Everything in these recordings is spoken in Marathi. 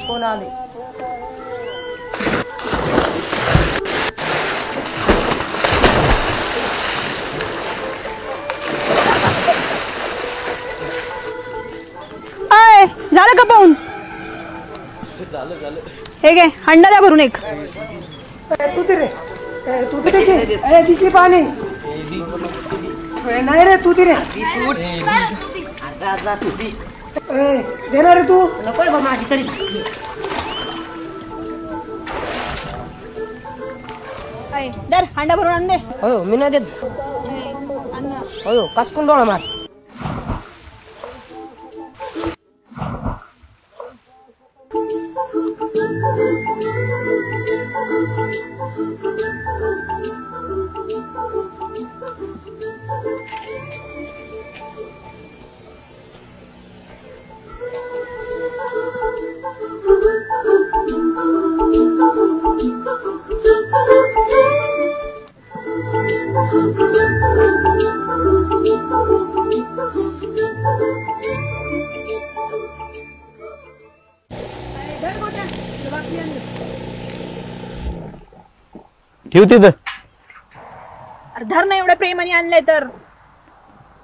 कोण आले? झालं का पाहून? हे घे, हंडा द्या भरून एक. तू तिरे तिची पाणी नाही रे, तू तिरे देणार रे तू. नको बा माझी चली. दर हंडा भरून आण दे. हो मी नाही देत. हो काचकून डोळा मार. ठेव तिथं. अरे धर ना, एवढ्या प्रेमाने आणलंय तर.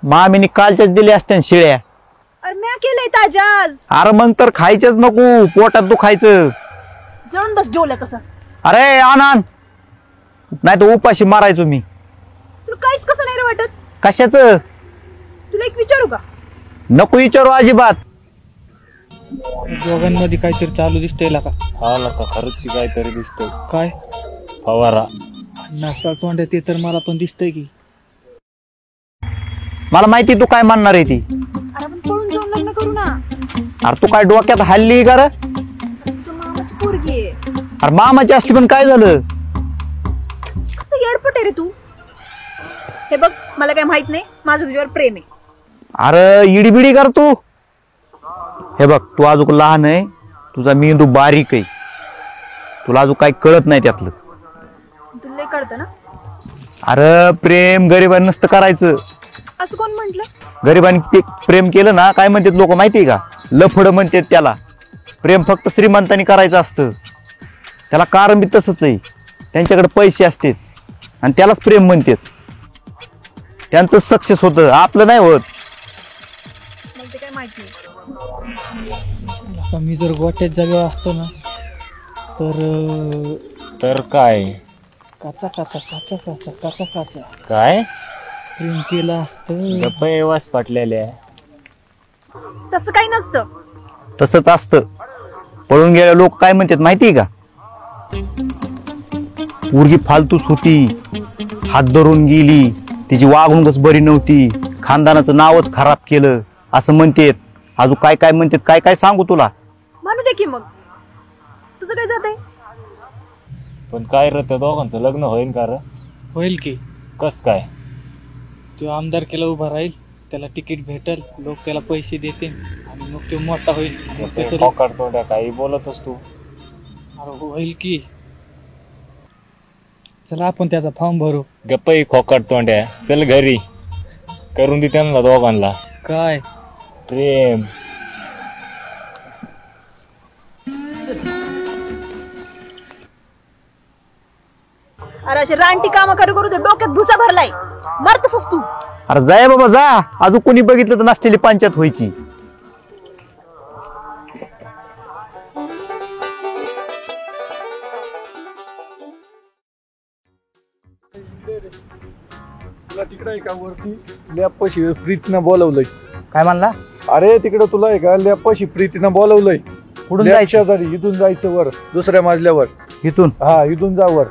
मामीने कालच्याच दिल्या असत्या शिळ्या. अरे म्या केलंय ताज्या आज. अरे मग तर खायचंच नको, पोटात दुखायचं. जळून बस जेवलं तसं. अरे आण आण, नाही तर उपाशी मारायचो मी. तुला काहीच कसं नाही रे वाटत? कशाच? तुला एक विचारू का? नको विचारू अजिबात. दोघांमध्ये काहीतरी चालू दिसतंय का? हा नका, खरंच ती काहीतरी दिसतंय. काय? फवारा. नाश्ता तोंड ते तर मला पण दिसतंय की. मला माहिती तू काय म्हणणार आहे ती. अरे आपण पळून जाऊन लग्न करू ना. अरे तू काय डोक्यात हल्ली का रे? तुझ्या मामाची पोरगी आहे. अरे मामाची असली पण काय झालं? कसं येडपट आहे रे तू. हे बघ, मला काय माहित नाही, माझं तुझ्यावर प्रेम आहे. अरे इडीबिडी कर तू. हे बघ, तू अजून लहान आहे, तुझा मेंदू बारीक आहे, तुला अजून काही कळत नाही त्यातलं. तुला लय कळतं ना. अरे प्रेम गरिबांनी नसतं करायचं. असं कोण म्हंटल? गरिबांनी प्रेम केलं ना, काय म्हणतात लोक माहितीये का? लफडं म्हणतात त्याला. प्रेम फक्त श्रीमंतांनी करायचं असतं. त्याला कारण बी तसंच आहे, त्यांच्याकडे पैसे असतात आणि त्यालाच प्रेम म्हणतात. त्यांचं सक्सेस होतं, आपलं नाही होत. मला ते काय माहित नाही. मी जर गोट्यात जागेवर असतो ना तर काय? काचा काचा काचा काचा काचा काचा काय प्रेम केलं असतं. गप्पा वास पाटलेल्या. तसं काही नसतं. तसंच असतं. पळून गेले लोक काय म्हणतात माहितीये का? पोरगी फालतूच होती, हात धरून गेली, तिची वागणूकच बरी नव्हती, खानदानाचं नावच खराब केलं, असं म्हणतात. अजून काय काय म्हणतात, काय काय सांगू तुला? म्हणू दे की मग. तुझं काय जात आहे? पण काय रे, त्या दोघांचं लग्न होईल का रे? होईल की. कस काय? तो आमदार केला उभा राहील, त्याला तिकीट भेटल, लोक त्याला पैसे देतील आणि मग तो मोठा होईल. काढतो काही बोलतस तू. अरे होईल की. चला आपण त्याचा फॉर्म भरू. गप्पाई खोकाट तोंड्या, चल घरी करून दे त्यांना दोघांना. काय प्रेम? अरे असे रानटी काम करू करू डोक्यात भुसा भरलाय. मर तसंच तू. अरे जाय बाबा जा, अजून कोणी बघितलं तर नसलेली पंचायत व्हायची. तिकडे एका वरती लॅपशी प्रीतीनं बोलवलंय. काय म्हणला? अरे तिकडे तुला आहे का लॅपशी प्रीतीनं बोलवलंय. कुठून जायचं? शेजारी इथून जायचं वर, दुसऱ्या मजल्यावर. इथून? हा इथून जा वर.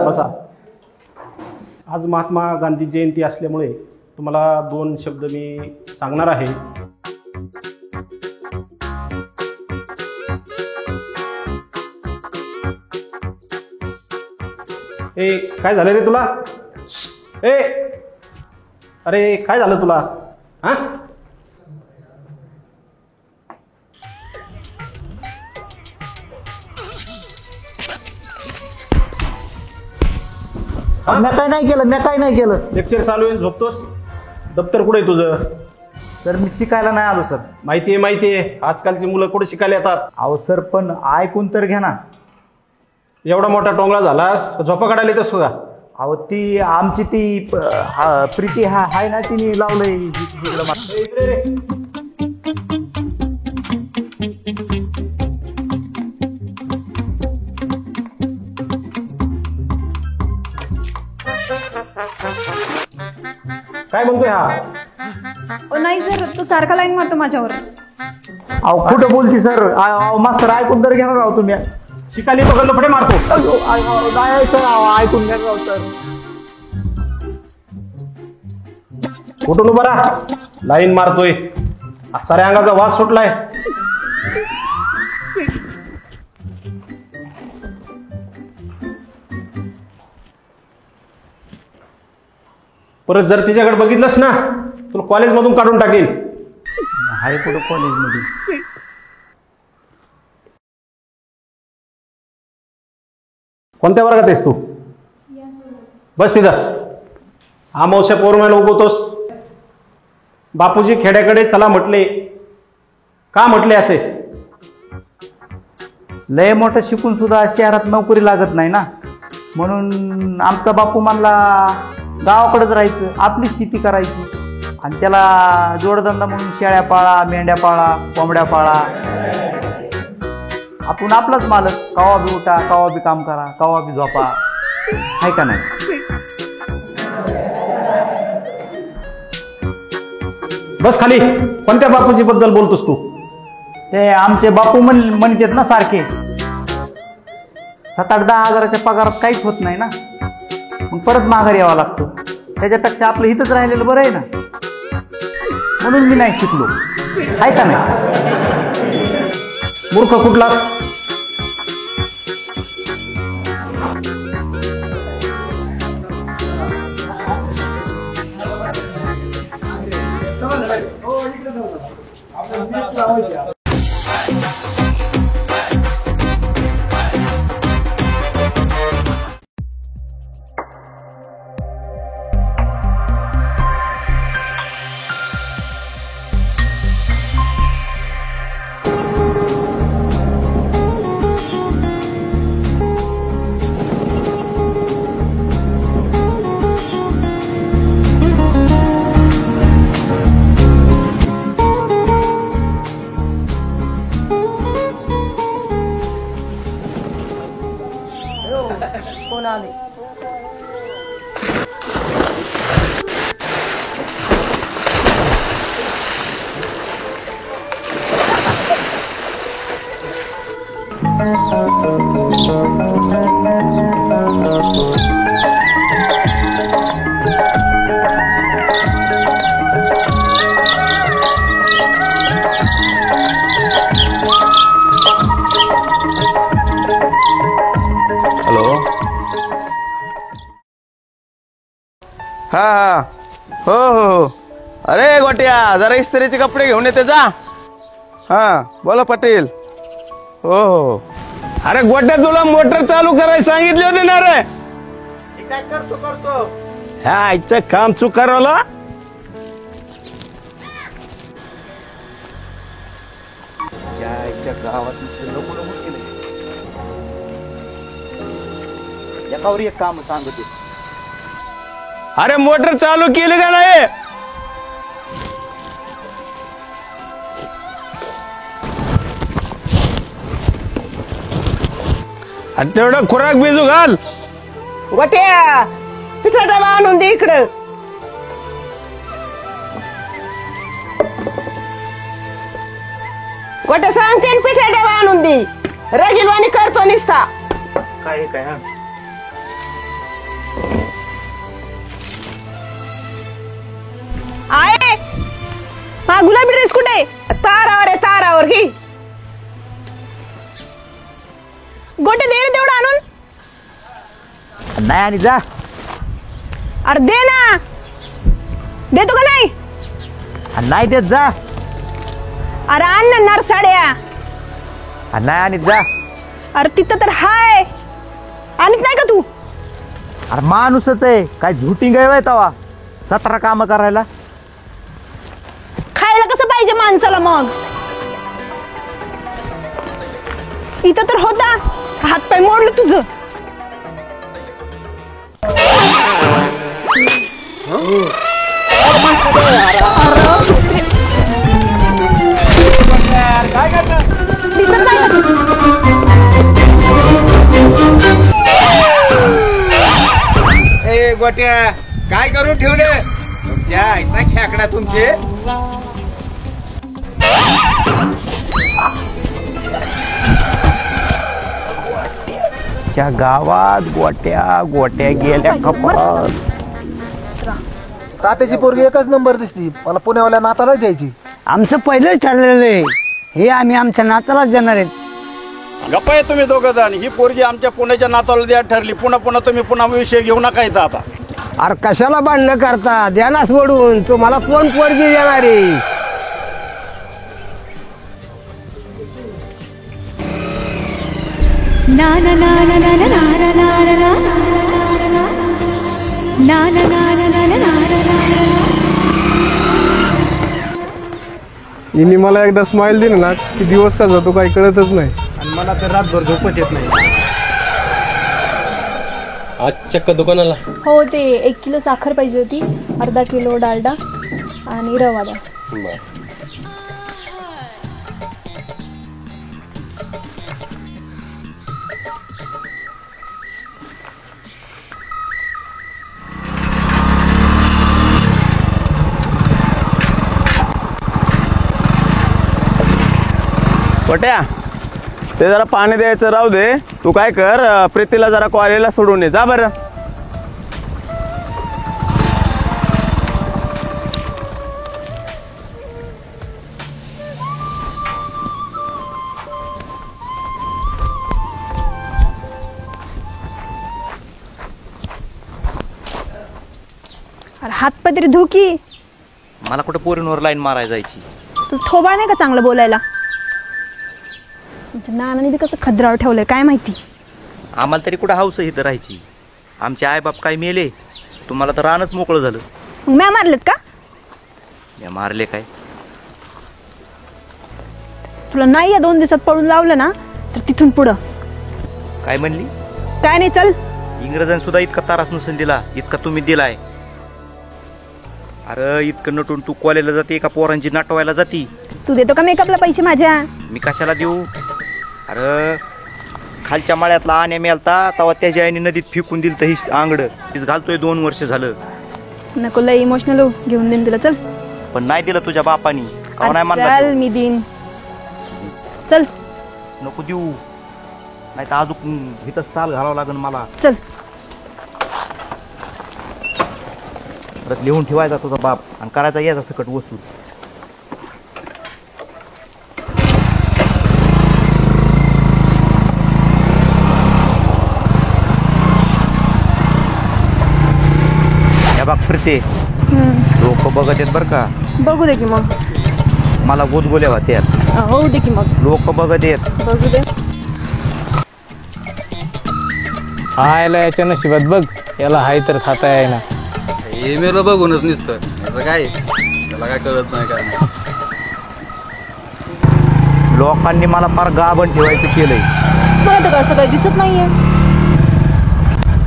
बसा. आज महात्मा गांधी जयंती असल्यामुळे तुम्हाला 2 शब्द मी सांगणार आहे. ए काय झालं रे तुला? ए अरे काय झालं तुला? हा मी काय नाही केलं. लेक्चर चालू आहे, झोपतोस? दप्तर कुठे आहे तुझं? सर मी शिकायला नाही आलो सर. माहितीये आजकालची मुलं कुठे शिकायला येतात. अहो सर पण ऐकून तर घ्या ना. एवढा मोठा टोंगळा झालास झोपा काढायला येतोस का? अहो ती आमची ती प्रीती हाय ना, तिने लावलंय इकडे रे. काय म्हणतोय हा? नाही सर, तो सारखा लाईन मारतो माझ्यावर. अहो कुठं बोलती सर? अहो मास्तर ऐकून तर घेणार आहो तुम्ही. शिकाली तो लफडे मारतो. नाही सर, ऐकून घ्या राव सर. कुठून उभा राहा, लाईन मारतोय. साऱ्या अंगाचा वास सुटलाय. परत जर तिच्याकडे बघितलंस ना तुला कॉलेजमधून काढून टाकेल. हाय कुठं कॉलेजमध्ये? कोणत्या वर्गात आहेस तू? बस तिथं. अमावस्या पौर्णिमेला उगवतोस. बापूजी खेड्याकडे चला म्हटले, का म्हटले असे? लय मोठं शिकून सुद्धा शहरात नोकरी लागत नाही ना, म्हणून आमचा बापू म्हणला गावाकडेच राहायचं, आपली शेती करायची. आणि त्याला जोडधंदा म्हणून शेळ्या पाळा, मेंढ्या पाळा, कोंबड्या पाळा. आपण आपलाच मालक. कवा बी उठा, कवा बी काम करा, कवा बी झोपा. आहे का नाही? बस खाली. कोणत्या बापूजी बद्दल बोलतोस तू? ते आमचे बापू म्हणतात ना सारखे. 7-10 हजाराच्या पगारात काहीच होत नाही ना, मग परत माघार यावं लागतं. त्याच्यापेक्षा आपलं इथंच राहिलेलं बरं आहे ना, म्हणून मी नाही शिकलो. आहे का नाही? मूर्ख कुठला? कोण आले? हॅलो. हा हा हो हो. अरे गोट्या, जरा इस्त्रीचे कपडे घेऊन येते जा. हा बोला पाटील. हो हो. अरे गोट्या, तुला मोटर चालू करायला सांगितले होते ना रे? काय करतो ह्या आईचं काम चुकारवला. गावात केलं. एकावर एक काम सांगते. अरे मोटर चालू केली का नाही? तेवढं खुराक बिजू घाल. गोट्या पिठा डबा आणून दे इकडं. गोट्या सांगते पिठा डबा आणून दे. रगिलवाणी करतो निसता. काय काय हा आहे हा गुलाबी ड्रेस कुठे? तारावर आहे तारावर घे. गोटे दे रे तेवढं आणून. नाही आणि जा. अरे दे ना. देतो का नाही? नाही देत जा. अरे आण ना नरसाड्या. नाही आणि जा. अरे तिथं तर हाय. आणत नाही का तू? अरे माणूसच आहे काय झुटिंग आहे तवा 17 काम करायला. खायला कसं पाहिजे माणसाला मग? इथं तर होता हातपाय मोडलं तुझं. ए गोट्या काय करून ठेवले तुमच्या ऐसा खेकडा तुमचे. त्या गावात गोट्या गोट्या गेल्या कपात. तात्याची पोरगी एकच नंबर दिसती. मला पुण्यावाल्या नाताला द्यायची. आमचं पहिलं ठरलेलं आहे हे आम्ही आमच्या नातालाच देणार आहेत. गप्पा आहे तुम्ही दोघं जण. ही पोरगी आमच्या पुण्याच्या नाताला द्या ठरली. पुन्हा तुम्ही पुन्हा विषय घेऊ नका इथं आता. अरे कशाला भांडणं करता? द्याना सोडून. तुम्हाला कोण पोरगी देणार आहे? ना ना ना ना ना ना ना ना ना ना ना ना ना. हिने मला एकदा स्माइल दिली ना की दिवस का जातो काही कळतच नाही. आणि मला तर रातभर झोपच येत नाही. आज चक्क दुकानाला. हो ते 1 किलो साखर पाहिजे होती. अर्धा किलो डालडा आणि रवा द्या. गोट्या ते जरा पाणी द्यायचं राहू दे. तू काय कर प्रीतीला जरा कॉलेजला सोडून ये जा बरं. अरे हातपाय तरी धुकी. मला कुठं पोरींवर लाईन मारायला जायची. तू थोबाड नाही का चांगलं बोलायला? तुमच्या नानाने बी कसं खद्रावर ठेवलंय काय माहिती. आम्हाला तरी कुठं हाऊस इथं राहायची. आमचे आईबाप काय मेले. तुम्हाला तर रानच मोकळं झालं. मग म्या मारलेत का? मी मारले काय? तुला नाही या 2 दिवसात पळून लावलं ना तर तिथून पुढं. काय म्हणली? काय नाही चल. इंग्रजांनी सुद्धा इतका तारास नसेल दिला इतका तुम्ही दिलाय. अरे इतकं नटून तू कॉलेजला जाते का पोरांची नटवायला जाती? तू देतो का मेकअपला पैसे माझ्या? मी कशाला देऊ? अरे खालच्या माळ्यातला आण्या मेलता तेव्हा त्याच्या आईने नदीत फेकून दिलं तर ही आंगड तीच घालतोय 2 वर्ष झालं. नको लय इमोशनल हो. घेऊन देईन तुला चल. पण नाही दिलं तुझ्या बापानी. का नाही चल म्हणला? मी देईन. चल. नको देऊ नाही तर अजून इथं साल घालावं लागेल मला. चल. परत लिहून ठेवायचा तुझा बाप आणि करायचा याचा सकट वसूल. बघ फिरते लोक बघत आहेत बर का. बघू दे की मग. मला गोदगोल्या होत्यात. होऊ दे की मग. लोक बघत आहेत. बघू दे. हायला याच्या नशिबात बघ याला हाय तर खाता यायला. हे मेलं बघूनच निसतं. असं काय त्याला काय कळत नाही काय. लोकांनी मला फार गाभण ठेवायचं केलंय. मला तर असं काही दिसत नाहीये.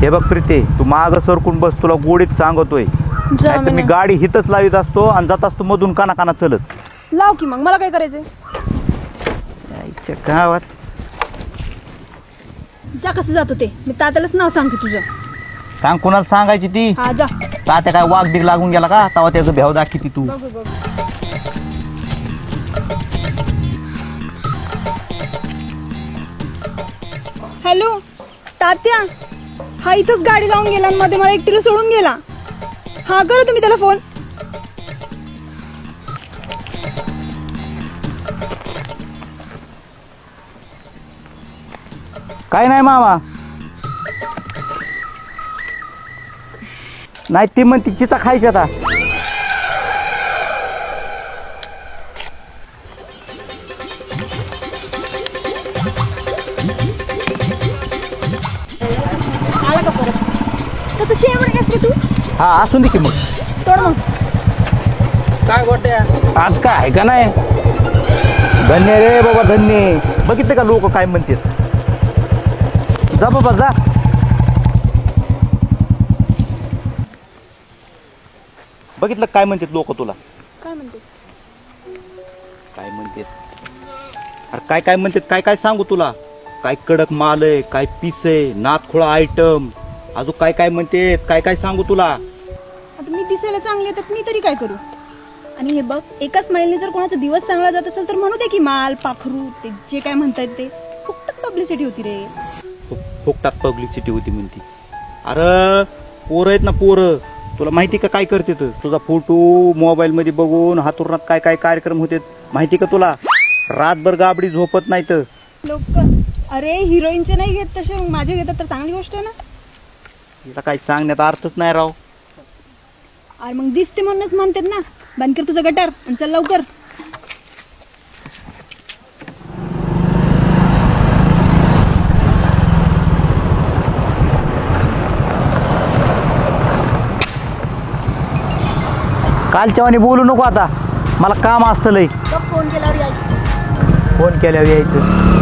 हे बघ प्रीते, तू माग सरकून बस, तुला गोडीत सांगतोय. नाहीतर मी गाडी हितच लावित असतो आणि जात असतो मधून काना चलत. लाव की मग, मला काय करायचंय? आईच्या गावात जा, कसं जातो ते मी तात्यालाच नाव सांगते तुझं. सांग, कोणाला सांगायची ती? हा जा. तात्या काय वाघ बिग लागून गेला का? तेव्हा त्याचं भ्याव दाखी तू. बघू बघू. हॅलो तात्या, हा इथंच गाडी लावून गेला आणि मध्ये मला एकटीला सोडून गेला. हा करा तुम्ही त्याला फोन. काय नाही मामा, नाही ती म्हणती चिचा खायची आता. आला का परत? कसं शेवट रे तू? हा असून दे की मग. तोड मग. काय गोट्या, आज काय आहे का नाही? धन्य रे बाबा धन्य. बघितलं का लोक काय म्हणतात? जा बाबा जा. बघितलं काय म्हणतात लोक तुला? काय म्हणते? काय म्हणतात? अरे काय काय म्हणतात, काय काय सांगू तुला? काय कडक माल आहे, काय पीस आहे, नातखोळा आयटम, अजून काय काय म्हणतात, काय काय सांगू तुला? आता मी दिसायला चांगली आहे तर मी तरी काय करू? आणि हे बघ, एकाच महिन्याने जर कोणाचा दिवस चांगला जात असेल तर म्हणू दे की माल पाखरू ते जे काय म्हणतायत ते. फुकटात पब्लिसिटी होती रे. फुकटात पब्लिसिटी होती म्हणती. अरे पोरं आहेत ना पोरं, तुला माहिती का काय करते? तुझा फोटो मोबाईल मध्ये बघून हातुरणात काय काय कार्यक्रम होते माहिती का तुला? रातभर गाबडी झोपत नाही तर लोक. अरे हिरोईनचे नाही घेत तसे, मग माझे घेतात तर चांगली गोष्ट आहे ना. तिला काही सांगण्यात अर्थच नाही राव. अरे मग दिसते म्हणूनच म्हणतात ना, बंद कर तुझं गटार आणि चल लवकर. कालच्या वाणी बोलू नको आता, मला काम असतं लय. फोन केल्यावर यायचं. फोन केल्यावर यायचं.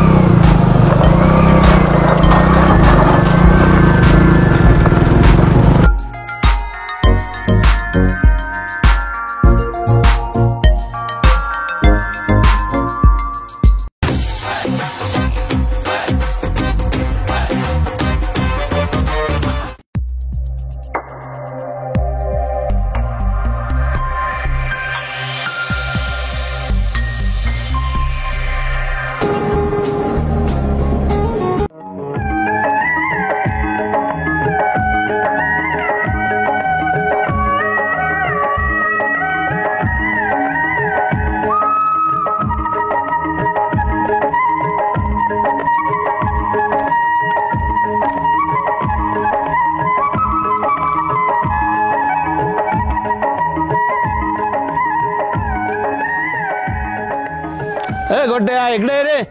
गोट्या इकडे रे.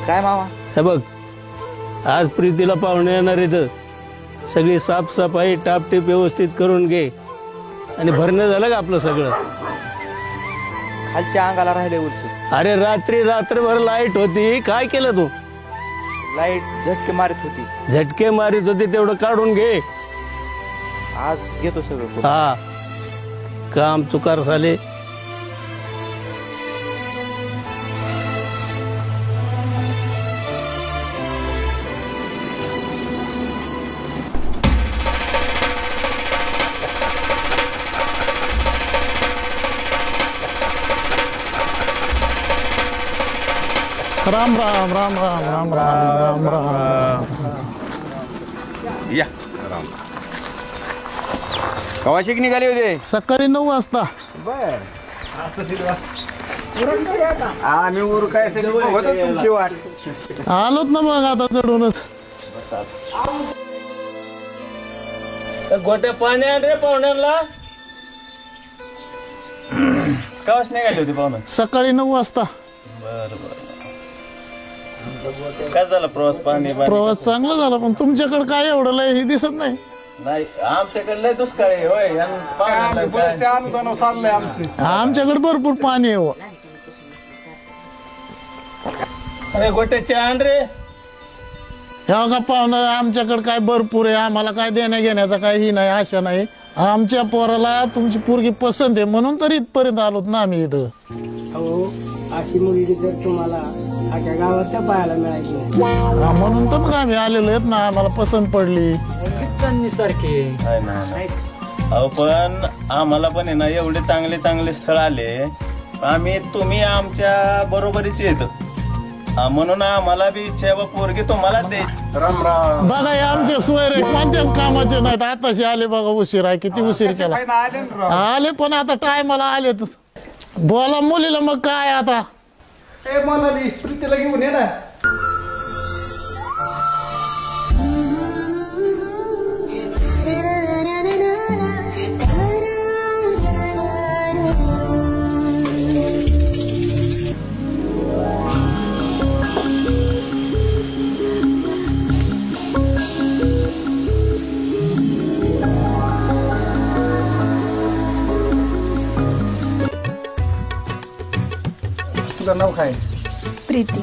काय मामा? हे बघ, आज प्रीतीला पाहुणे येणार इथं. सगळी साफसफाई टापटीप व्यवस्थित करून घे. आणि भरणं झालं का आपलं सगळं? खालच्या अंगाला राहिले उलस. अरे रात्रभर लाईट होती, काय केलं तू? लाईट झटके मारित होती. झटके मारित होती, तेवढं काढून घे. आज घेतो सगळं. हा, काम चुकार झाले. राम राम राम राम राम राम राम राम. या राम. कवाशिक निघाले होते? सकाळी 9 वाजता. बर, आम्ही उर काय तुमची वाट. आलोत ना मग आता चढूनच. गोट्या पाणी आण रे पाहुण्यांना. कवाश निघाले होते पाहुणं? सकाळी 9 वाजता. बर बर. काय झालं प्रवास? पाणी प्रवास चांगला झाला, पण तुमच्याकडे काय एवढं लय हे दिसत नाही. नाही, आमच्याकडे लय दुष्काळ आहे. होय, आमच्याकडे भरपूर पाणी आहे. अरे गोट्याचे आण रे. ह्या का पाहुणं आमच्याकडे काय भरपूर आहे, आम्हाला काय देण्या घेण्याचा काही नाही, आशा नाही. आमच्या पोराला तुमची पोरगी पसंत आहे म्हणून तर इथपर्यंत आलोत ना आम्ही इथं. हो अशी मुलगी जर तुम्हाला अख्या गावात पाहायला मिळायची म्हणून तर मग आम्ही आलेलो आहेत ना, आम्हाला पसंत पडली. सारखे अहो पण आम्हाला पण आहे ना एवढे चांगले चांगले स्थळ आले, तुम्ही आमच्या बरोबरीच येत म्हणून आम्हाला बी इच्छा आहे पोरगी तुम्हाला दे. राम राम. बघा हे आमचे सोयरे कोणत्याच कामाचे नाहीत, आताशी आले बघा, उशीर आहे, किती उशीर केला. आले पण आता टायमाला आले. बोला मुलीला मग काय आता. प्रीतीला घेऊन ये ना. तुझं नाव काय? प्रीती.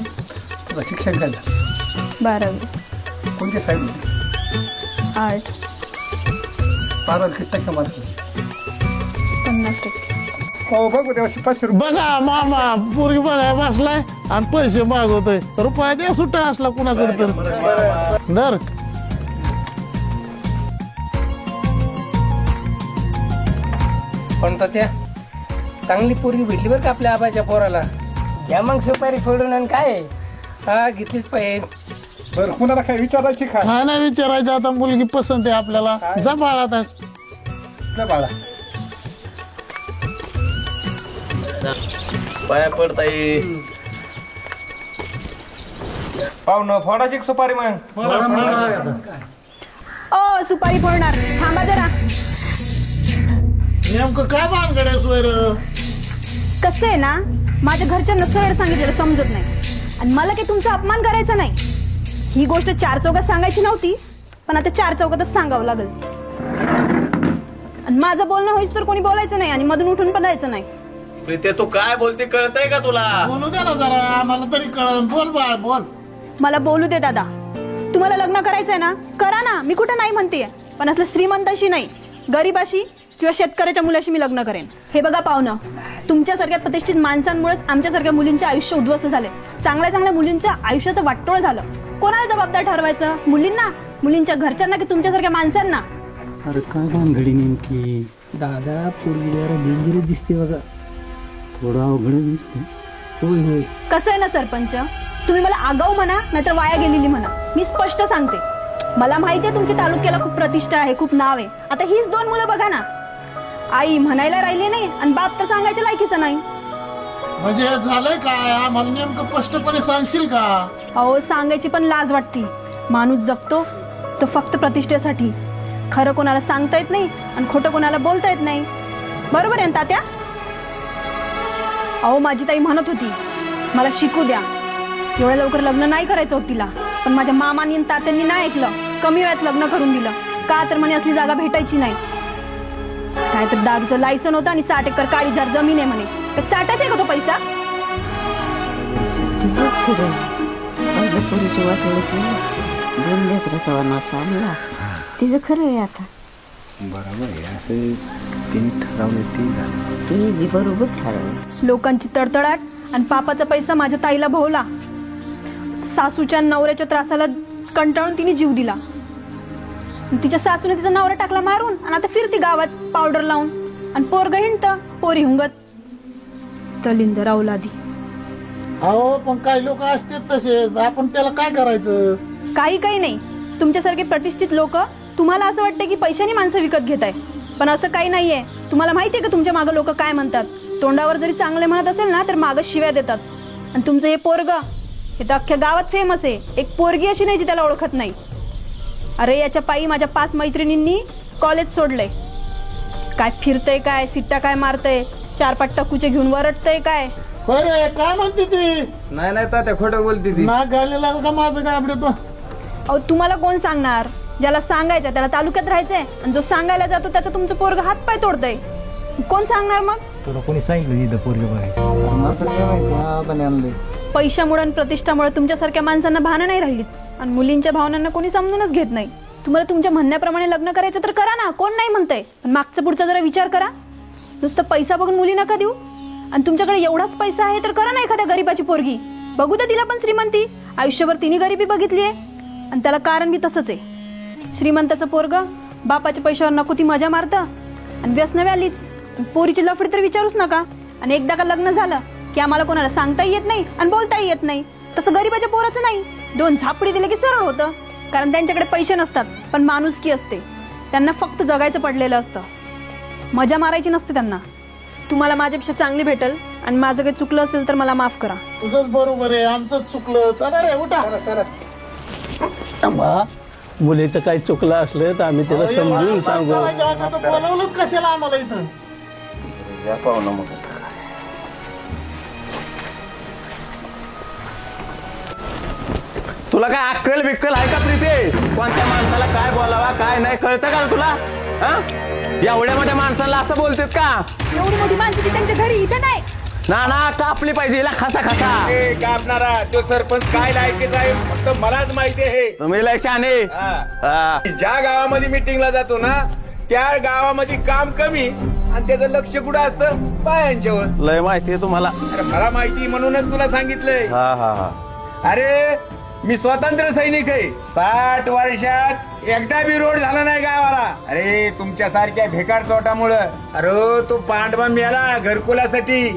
तुझं शिक्षण काय झालं? 12वी. कोणत्या साईड? आर्ट. 12 किती टक्के मार्क? 50%. हो बघू तेव्हा 500 रुपये. बघा मामा पोरगी बघाय बसलाय आणि पैसे मागवतोय, रुपया द्या सुट्टा असला कुणाकडे तर दर. पण त्या चांगली पोरगी भेटली बरं का आपल्या आबाच्या पोराला. घ्या मग सुपारी फोडून आणि काय हा घेतलीच पाहिजे. बरं कुणाला काय विचारायची का? काय नाही विचारायचं, आता मुलगी पसंत आहे आपल्याला. जा बाळा आता. जा बाळा. पाया पडताय पाहुणं फोडाची सुपारी मग. ओ सुपारी फोडणार, थांबा जरा. नेमकं काय भानगड सोयर? कसं आहे ना, माझ्या घरच्यांना सरळ सांगितलेलं समजत नाही आणि मला काही तुमचा अपमान करायचा नाही. ही गोष्ट 4 चौकात सांगायची नव्हती, पण आता 4 चौकातच सांगावं लागेल. आणि माझं बोलणं होईच तर कोणी बोलायचं नाही आणि मधून उठून पण जायचं नाही. ते तू काय बोलते कळतंय का तुला? बोलू दे ना जरा, आम्हाला तरी कळण. बोल बाळ बोल. मला बोलू दे दादा. तुम्हाला लग्न करायचंय ना, करा ना, मी कुठं नाही म्हणतेय. पण असलं श्रीमंताशी नाही, गरीबाशी किंवा शेतकऱ्याच्या मुलाशी मी लग्न करेन. हे बघा पाहुणं, तुमच्यासारख्या प्रतिष्ठित माणसांमुळेच आमच्यासारख्या मुलींचे आयुष्य उद्ध्वस्त झाले. चांगल्या चांगल्या मुलींच्या आयुष्याचं वाटोळ झालं. कोणाला जबाबदार ठरवायचं? मुलींना, मुलींच्या घरच्यांना की तुमच्यासारख्या माणसांना? अरे काय भानगडी नेमकी? दादा पोरगी जरा डेंजरस दिसते बघा, थोडा अवघड दिसते. होय होय. कसं आहे ना सरपंच, तुम्ही मला आगाऊ म्हणा नाहीतर वाया गेलेली म्हणा, मी स्पष्ट सांगते. मला माहिती आहे तुमच्या तालुक्याला खूप प्रतिष्ठा आहे, खूप नाव आहे. आता हीच 2 मुलं बघा ना, आई म्हणायला राहिली नाही आणि बाप तर सांगायच्या लायकीचं नाही. म्हणजे झालंय काय? आम्हाला नेमकं स्पष्टपणे सांगशील का? अहो सांगायची पण लाज वाटती. माणूस जगतो तो फक्त प्रतिष्ठेसाठी. खरं कोणाला सांगता येत नाही आणि खोटं कोणाला बोलता येत नाही. बरोबर आहे ना तात्या? अहो माझी ताई म्हणत होती मला शिकू द्या, एवढ्या लवकर लग्न नाही करायचं होतं तिला. पण माझ्या मामांनी आणि तात्यांनी नाही ऐकलं, कमी वेळात लग्न करून दिलं. का तर म्हणे असली जागा भेटायची नाही. काय तर दारूचं लायसन होतं आणि 60 एकर काळीजार जमीन आहे म्हणे. तर चाटायचा का तो पैसा? तिचं खरं आहे आता. बरोबर आहे, असं तिने ठरवलं, तिने जी बरोबर ठरवलं. लोकांची तडतडाट आणि पापाचा पैसा माझ्या ताईला भोवला. सासूच्या नवऱ्याच्या त्रासाला कंटाळून तिने जीव दिला. तिच्या सासूने तिचा नवरा टाकला मारून आणि आता फिरती गावात पावडर लावून. आणि पोरग हिंडत पोरी हुंगत. दलिंदर औलादी. अहो पण काही लोक असतात तसेच, आपण त्याला काय करायचं? काही नाही. तुमच्यासारखे प्रतिष्ठित लोक, तुम्हाला असं वाटतं की पैशाने माणसं विकत घेत आहे, पण असं काही नाहीये. तुम्हाला माहितीये का तुमच्या मागं लोक काय म्हणतात? तोंडावर जरी चांगले म्हणत असेल ना तर मागं शिव्या देतात. आणि तुमचं हे पोरग हे तर अख्ख्या गावात फेमस आहे. एक पोरगी अशी नाही जी त्याला ओळखत नाही. अरे याच्या पायी माझ्या 5 मैत्रिणींनी कॉलेज सोडलंय. काय फिरतय, काय सिट्टा काय मारतय, 4-5 टक्कूचे घेऊन वरटतय काय. अरे काय म्हणते ती? नाही तात्या खोटं बोलते ती. नाक घालेला का माझं काय आपलं तो? अहो तुम्हाला कोण सांगणार? ज्याला सांगायचं त्याला तालुक्यात राहायचंय आणि जो सांगायला जातो त्याचा तुमचं पोरग हात पाय तोडतय. कोण सांगणार मग? तुला कोणी सांगितलं पोरगी बघायचं? पैशामुळे आणि प्रतिष्ठामुळे तुमच्यासारख्या माणसांना भान नाही राहिलीत आणि मुलींच्या भावनांना कोणी समजूनच घेत नाही. तुम्हाला तुमच्या म्हणण्याप्रमाणे लग्न करायचं तर करा ना, कोण नाही म्हणतंय. पण मागचा पुढचा जरा विचार करा. नुसतं पैसा बघून मुली नका देऊ. आणि तुमच्याकडे एवढाच पैसा आहे तर करा ना एखाद्या गरीबाची पोरगी. बघू द्या तिला पण श्रीमंती. आयुष्यभर तिने गरिबी बघितली आहे आणि त्याला कारण बी तसंच आहे. श्रीमंताचं पोरग बापाच्या पैशावर नको ती मजा मारतं आणि व्यसनं व्यालीच. पोरीची लफडी तर विचारूच नका. आणि एकदा का लग्न झालं की आम्हाला कोणाला सांगताही येत नाही आणि बोलताही येत नाही. तसं गरीबाच्या पोराचं नाही. 2 झापडी दिले की सरळ होतं. कारण त्यांच्याकडे पैसे नसतात पण माणुसकी असते. त्यांना फक्त जगायचं पडलेलं असतं. मजा मारायची नसते त्यांना. तुम्हाला माझ्यापेक्षा चांगली भेटल आणि माझं काही चुकलं असेल तर मला माफ करा. तुझंच बरोबर आहे, आमचं चुकलं. चला रे उठा. मुलीचं काही चुकलं असलं तर आम्ही त्याला समजून सांगू. बोलवलंच कशाला आम्हाला इथं. या पाहुणा मग तुला काय अक्कल बिक्कल आहे का प्रीते? कोणत्या माणसाला काय बोलावा काय नाही कळतं का तुला? एवढ्या मोठ्या माणसाला असं बोलतात का? एवढी मोठी माणसं ती त्यांच्या घरी इथं नाही. ना कापली पाहिजे हिला खसा कापणारा तो सरपंच काय लायकीचा आहे फक्त मलाच माहिती आहे. तुम्ही लय शहाणे. ज्या गावामध्ये मिटिंगला जातो ना त्या गावामध्ये काम कमी आणि त्याचं लक्ष कुठं असतं? बायांच्यावर. लय माहिती आहे तुम्हाला. अरे मला माहिती म्हणूनच तुला सांगितलंय. अरे मी स्वातंत्र्य सैनिक आहे. 60 वर्षात एकदा बी रोड झाला नाही गावाला. अरे तुमच्यासारख्या भेकार चोटामुळं. अरे तो पांडवा मिळाला घरकुलासाठी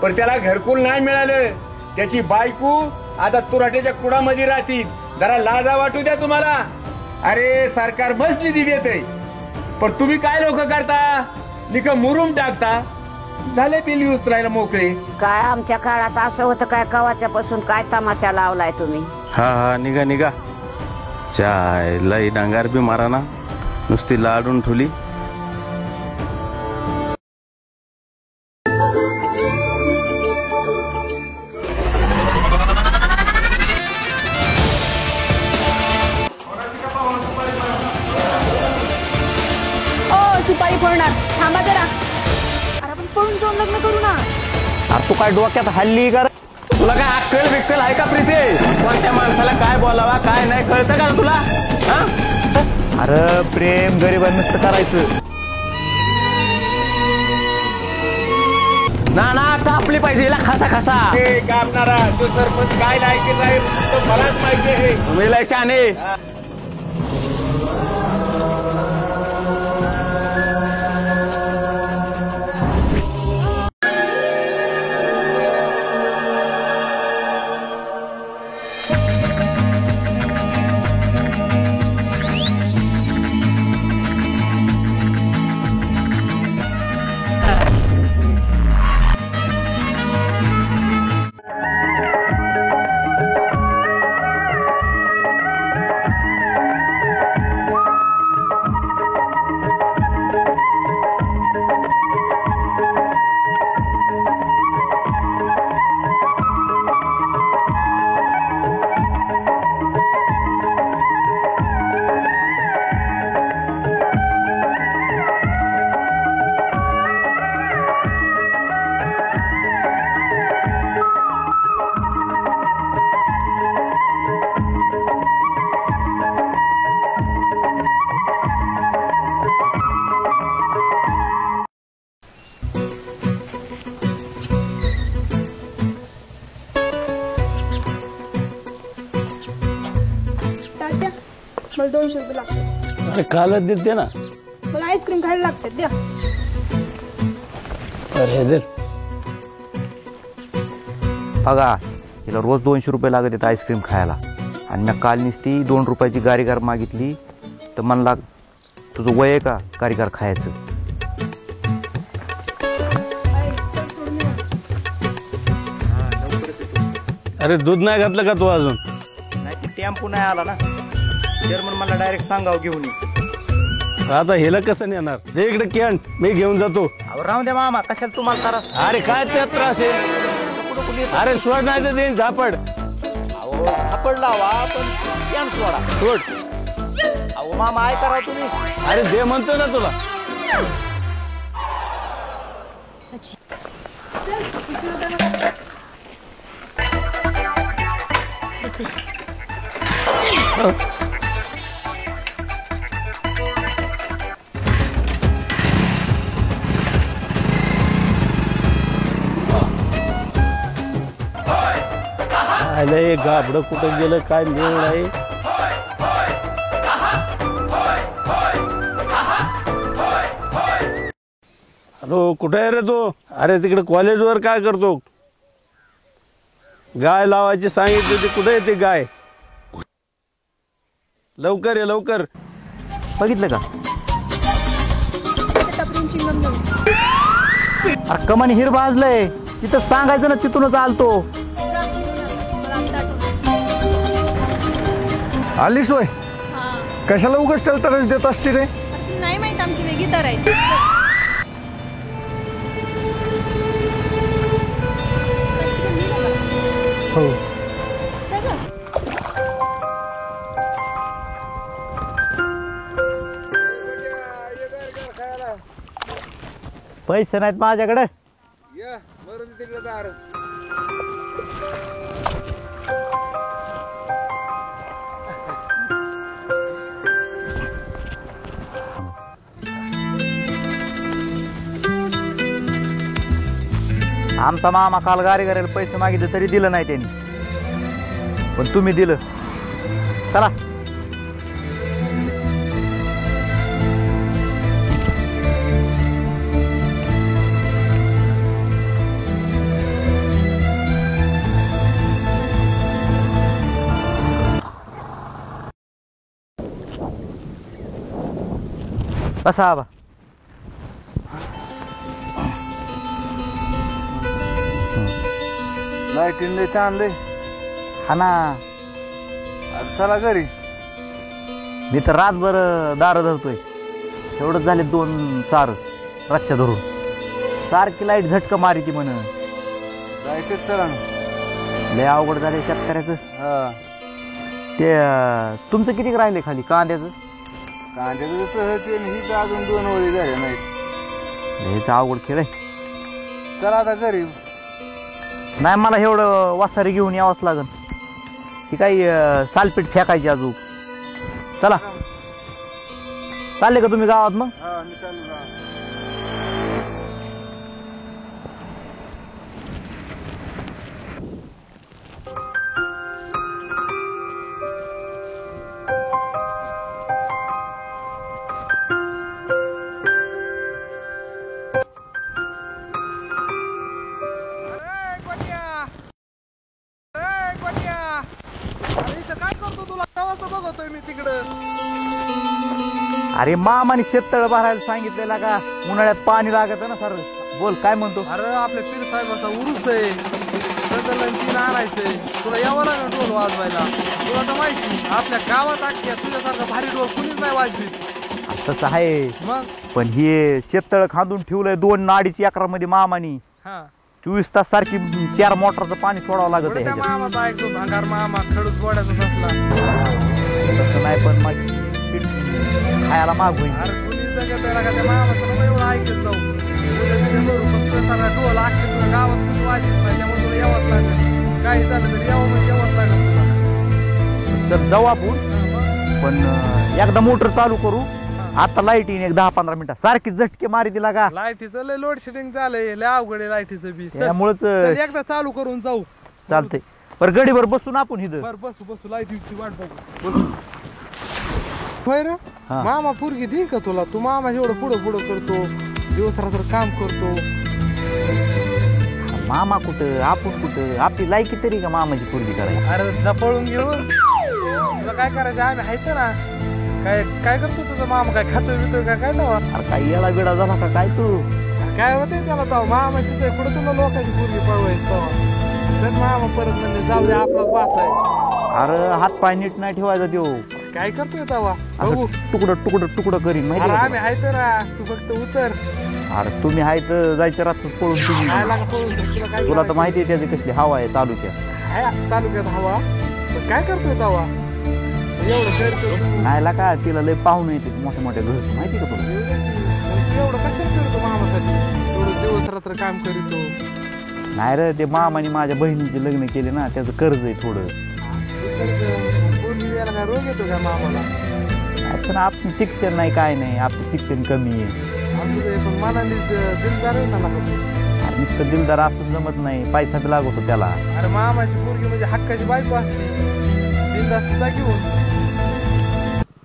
पण त्याला घरकुल नाही मिळालं. त्याची बायको आता तुराट्याच्या कुडामध्ये राहतील. जरा लाजा वाटू द्या तुम्हाला. अरे सरकार बस निधी देते पण तुम्ही काय लोक करता? निक मुरुम टाकता. झाले बिल उचलायला मोकळे. काय आमच्या काळात असं होतं काय? कवाच्या पासून काय तमाशा लावलाय तुम्ही? हा निघा चाय लई डांगार बी मारा ना नुसती लाडून ठुली. सुपारी फोडणार. थांबा जरा. अरे आपण पळून जाऊन लग्न करू ना. अरे तू काय डोक्यात हल्ली कर? तुला काय अक्कल बिक्कल आहे का प्रीते? कोणत्या माणसाला काय बोलावा काय नाही कळतं का तुला? अरे प्रेम गरिबांनी नसतं करायचं. ना कापली पाहिजे हिला खसा कापणारा तो सरपंच काय लायकीचा आहे तो मलाच माहिती आहे. तुम्ही लय शहाणे. मला 200 रुपये लागतात. अरे कालच दिलते ना. मला आईस्क्रीम खायला लागतात द्या. अरे दे बघा हिला रोज 200 रुपये लागत आहेत आईस्क्रीम खायला. आणि मी काल नुसती 2 रुपयाची गारीगार मागितली तर म्हणला तुझं वय आहे का गारीगार खायचं? अरे दूध नाही घातलं का तू अजून? नाही ती टेम्पो नाही आला ना. जर्मन मला डायरेक्ट सांगाव घेऊन ये. आता हेला कसं नेणार? रे इकडे कॅन मी घेऊन जातो. राहू द्या मामा कशाला तुम्हाला त्रास? अरे काय त्यात त्रास आहे? अरे सोड नाही तर देईन झापड. झापड लावा पण कॅन सोडा. सोड. अहो मामा काय करा तुम्ही? अरे दे म्हणतो ना तुला. आलंय गाबडं कुठं गेलं काय मिळून आहे. हॅलो कुठे आहे रे तू? अरे तिकडे कॉलेजवर काय करतो? गाय लावायची सांगितली ती कुठे येते गाय? लवकर ये लवकर. बघितलं का अरे कमानी हिर भाजलंय तिथं सांगायचं ना तिथूनच आलतो. आलीस होय? कशाला उगाच टलतरच देत असते रे? नाही माहित आमची वेगळी तर आहे. हो पैसे नाहीत माझ्याकडे. आमचा मामा काल गाडी करायला पैसे मागितले तरी दिलं नाही त्यांनी, पण तुम्ही दिलं. चला बसा आबा. लाईटीन ते आणले. हा ना चला घरी. मी तर रातभर दार धरतोय. एवढंच झाले 2-4 रातच्या धरून. सारखी लाईट झटका मारी ती म्हण. लाईटच चला लय अवघड झाले शेतकऱ्याचं. ते तुमचं किती राहिले खाली कांद्याचं? कांद्याचं ही अजून 2 वळी झाल्या नाहीत. हेच अवघड खेळ आहे. चला आता घरी. नाही मला एवढं वासारी घेऊन यावंच लागन. ती काही सालपीठ फेकायची अजून. चला चालले का तुम्ही गावात? मग अरे मामाने शेततळ भरायला सांगितलेला का? उन्हाळ्यात पाणी लागत ना सर. बोल काय म्हणतो? अरे आपल्या पीर साहेबाचा उरूस आहे. तीन आणायचंय. तुला यावं लागेल ढोल वाजवायला. तुला तर माहिती आपल्या गावात अख्ख्या तुझ्यासारखा भारी ढोल कुणीच नाही वाजवीत. तसं आहे मग पण हे शेततळ खांदून ठेवलंय 2-2.5 एकरामध्ये मामानी. 24 तास सारखी 4 मोटरचं पाणी सोडावं लागत आहे. मामाचा ऐकतो भांगार मामा खडूस गोड्याचा असला. तसं नाही पण मग खायला माग होईल. अरे कुणी जगत आहे का त्या मामाचं एवढं ऐकत जाऊ. ढोल अख्खे तुला गावात कुणी वाजत नाही. त्यामुळे तुला यावंच लागेल. काही झालं तरी यावं म्हणजे यावंच लागेल तुला. तर जाऊ आपण. पण एकदा मोटर चालू करू. आता लाईट येईन 10-15 मिनिटात. सारखी झटके मारी तिला का? लाईटीचं लय लोड शेडिंग झालंय. लय अवघड आहे लाईटीचं बी. त्यामुळेच एकदा चालू करून जाऊ. चालतंय. बरं गडीवर बसून आपण इथं. बरं बसू लाईटीची वाट बघू. होय रे मामा पोरगी देईन का तुला? तू मामा एवढं पुढं करतो. दिवस रात्र काम करतो. मामा कुठं आपण कुठं? आपली लायकी तरी का मामाची पोरगी करायची? अरे जपळून घेऊन तुला काय करायचं? आम्ही हायत ना. काय करतो तुझा मामा? काय खातो बितो का काय? तेव्हा अरे काही याला बिडा झाला का काय तू? काय होते त्याला तेव्हा मामा तिथं कुठं तुला लोकांची पोरगी पळवायची तेव्हा. मामा परत म्हणजे जाऊ दे आपलाच वाच आहे. अरे हात पाय नीट नाही ठेवायचा देऊ. काय करतोय तेव्हा? तुकडं करीन माहिती. आम्ही हायत ना. तू फक्त उतर. अरे तुम्ही हाय तर जायचं रात्र पळून तुम्ही. तुला तर माहिती आहे त्याची कसली हवा आहे तालुक्यात. तालुक्यात हवा काय करतोय तेव्हा? एवढं नाही का तिला लय पाहुणे येते मोठ्या घर माहिती का तुला? एवढं कशाला करतो मामासाठी? एवढं दिवस रात्र काम करीतो. नाही रे ते मामाने माझ्या बहिणीचे लग्न केले ना त्याचं कर्ज आहे थोडं. काय रोग येतो का मामाला? पण आपलं शिक्षण नाही काय नाही, आपलं शिक्षण कमी आहे. पण मनाने दिलदार आहे ना लागा तू. नुसतं दिलदार असं जमत नाही, पैसा बी लागतो त्याला. अरे मामाची पोरगी म्हणजे हक्काची बायको असते, दिलदार सुद्धा घेऊन.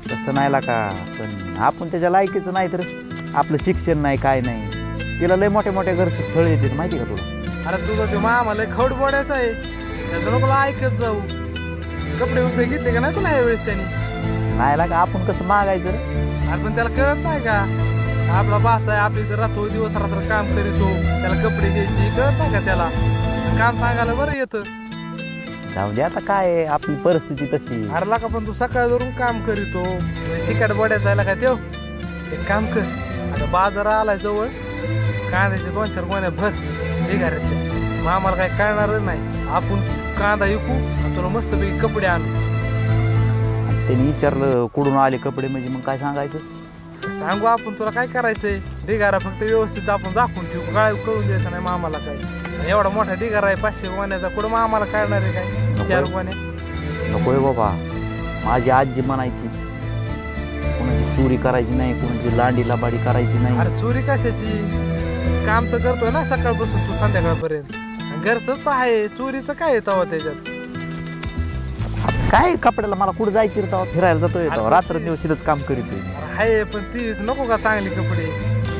तसं नाही ला का, पण आपण त्याच्या लायकीचं नाही तर आपलं शिक्षण नाही काय नाही. तिला लय मोठ्या मोठ्या घरचं स्थळ येते माहिती का तुला? अरे तुझा तो मामा लय खवड बोडायचा आहे, त्याचं नको ऐकत जाऊ. कपडे उपडे घेतले का नाही तुला यावेळेस त्यांनी? नाही लागा, आपण कसं मागायचं रे? अरे पण त्याला कळत नाही का, आपला बास आहे, आपली इथं राहतो दिवस रात्र काम करीतो, त्याला कपडे घ्यायची कळत नाही का त्याला? काम सांगायला बरं येतं. जाऊ दे आता, काय आहे, आपली परिस्थिती तशी. अरे लागा पण तू सकाळ धरून काम करीतो, तिकट बड्यात जायला काय तेव. एक काम कर, आता बाजार आलाय जवळ, कांद्याचे 2-4 गोण्या भर घरातले. मग आम्हाला काय कळणार नाही, आपण कांदा विकू आणि तुला मस्तपैकी कपडे आणू. त्यांनी विचारलं कुठून आले कपडे म्हणजे मग काय सांगायचं? सांगू आपण तुला काय करायचंय, ढिगारा फक्त व्यवस्थित आपण दाखवून ठेवू, काय करून द्यायचं नाही मामाला काय. एवढा मोठा ढिगारा आहे 500 गोण्याचा, कुठं मामाला कळणार आहे काय 4 गोण्या? नकोय बाबा, माझी आजी म्हणायची कोणाची चोरी करायची नाही, कोणाची लांडी लाबाडी करायची नाही. अरे चोरी कशाची, काम तर करतोय ना सकाळपासून तू संध्याकाळपर्यंत, घरच आहे, चोरीचं काय येतं त्याच्यात? काय कपड्याला मला कुठं जायची रे, फिरायला जातोय, रात्र दिवस काम करीतोय. आहे पण ती नको का चांगली कपडे?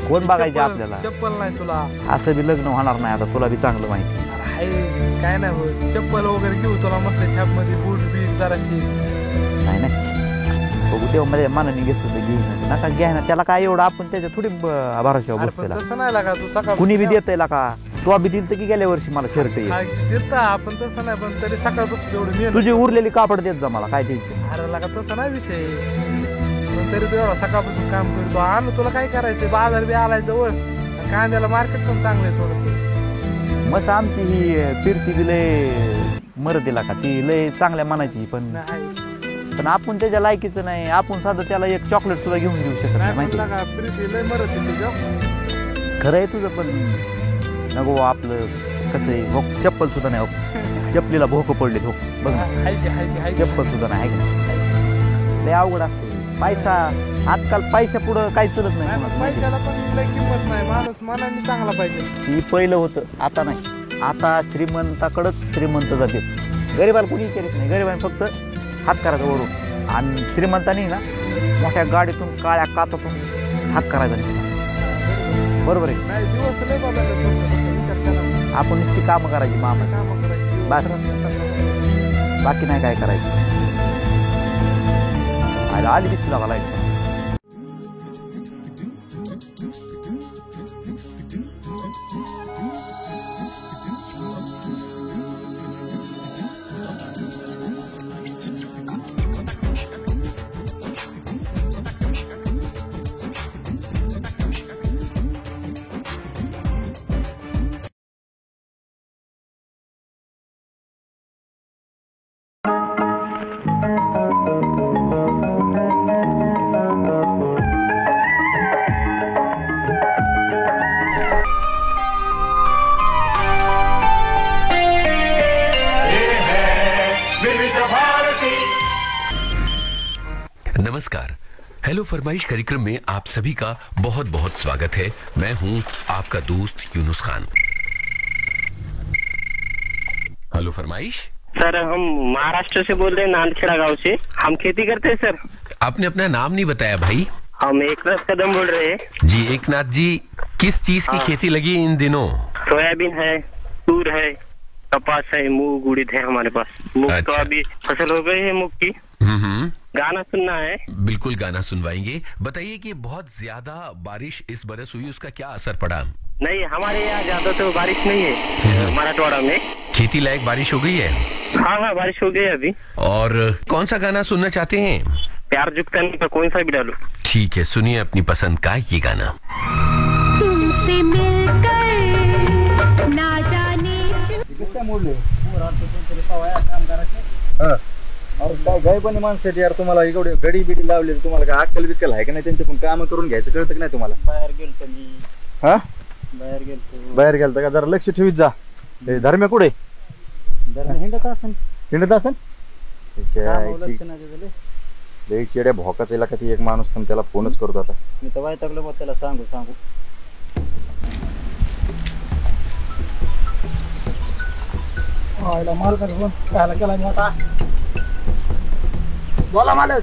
कोण बघायचे आपल्याला? चप्पल नाही तुला? असं बी लग्न होणार नाही आता, तुला बी चांगलं माहिती. आहे काय नाही होत, चप्पल वगैरे घेऊ तुला मस्त छाप मध्ये, बूट बीट जराशी. नाही नाही बघू तेव्हा माझ्या मनाने घेतो ते घेऊन, नका घ्या ना, त्याला काय एवढं आपण त्याच्या थोडी भरोसा बसलेला. तसं नाही लागा, तू सकाळ कुणी बी देतय का, तू बी दिल तर की गेल्या वर्षी मला शर्ट देत आपण, तसं नाही, पण तरी सकाळपासून तेवढी तुझी उरलेली कापड देत जा मला, काय द्यायचं? अरे लागा तसं नाही विषय, पण तरी तू एवढा सकाळपासून काम करतो. आणू तुला काय करायचंय, बाजार बी आलाय जवळ, कांद्याला मार्केट पण चांगलं आहे थोडंसं. मस्त आमची ही फिरती बी लय मरत दिला का, ती लय चांगल्या मनाची, पण आपण त्याच्या लायकीचं नाही. आपण साधं त्याला एक चॉकलेट सुद्धा घेऊन देऊ शकत नाही माहिती. खरं आहे तुझं, पण नको आपलं कसं आहे, हो चप्पल सुद्धा नाही, हो चपलीला भोकं पडले, हो बघ चप्पल सुद्धा नाही, लय अवघड असते. पैसा आजकाल पैसा पुढं काही चलत नाही, पैशाला पण लय किंमत नाही, माणूस मनाने चांगला पाहिजे. ती पहिलं होतं, आता नाही. आता श्रीमंताकडंच श्रीमंत जाते, गरिबाला कोणी विचारित नाही. गरिबाने फक्त हात करायचा वरून, आणि श्रीमंतानी ना मोठ्या गाडीतून काळ्या कातातून हात करायचा नाही. बरोबर आहे, आपण नुसती कामं करायची मामा, बाकी नाही काय करायचं. आली दिसू लागा लाईट. नमस्कार, हेलो फरमाइश कार्यक्रम में आप सभी का बहुत बहुत स्वागत है। मैं हूं आपका दोस्त यूनुस खान। हेलो फरमाइश। सर हम महाराष्ट्र से बोल रहे हैं, नांदखेड़ा गांव से। हम खेती करते हैं सर। आपने अपना नाम नहीं बताया भाई। हम एकनाथ कदम बोल रहे हैं। जी एकनाथ जी, किस चीज की खेती लगी इन दिनों? सोयाबीन है, तूर है, कपास है, मूंग उड़ीद है हमारे पास। मूंग तो अभी फसल हो गई है मूंग की। गाना सुनना है? बिल्कुल गाना सुनवाएंगे। बताइए कि बहुत ज्यादा बारिश इस बरस हुई, उसका क्या असर पड़ा? नहीं, हमारे यहाँ ज्यादा तो बारिश नहीं है मराठवाड़ा में। खेती लायक बारिश हो गई है? हाँ हाँ, बारिश हो गई है अभी। और कौन सा गाना सुनना चाहते हैं? प्यार जुगता नहीं पर कौन सा भी डालो। ठीक है, सुनिए अपनी पसंद का ये गाना। तुमसे मिलकर ना जाने काय गायबानी माणसं आहेत यार, तुम्हाला एवढे गडी बिडी लावले, तुम्हाला काय अक्कल बिक्कल आहे का नाही? त्यांच्याकडून काम करून घ्यायचं कळतं की नाही तुम्हाला? बाहेर गेलतो मी. हा, बाहेर गेलतो. बाहेर गेलता का? जरा लक्ष ठेवीत जा. धर्म्या कुठे? हिंडत असेल. हिंडत असेल? लई चिड्या भोकाच का ती एक माणूस पण त्याला फोनच करतो आता. मी तर वैतागलो बघ त्याला सांगू बोला मालक.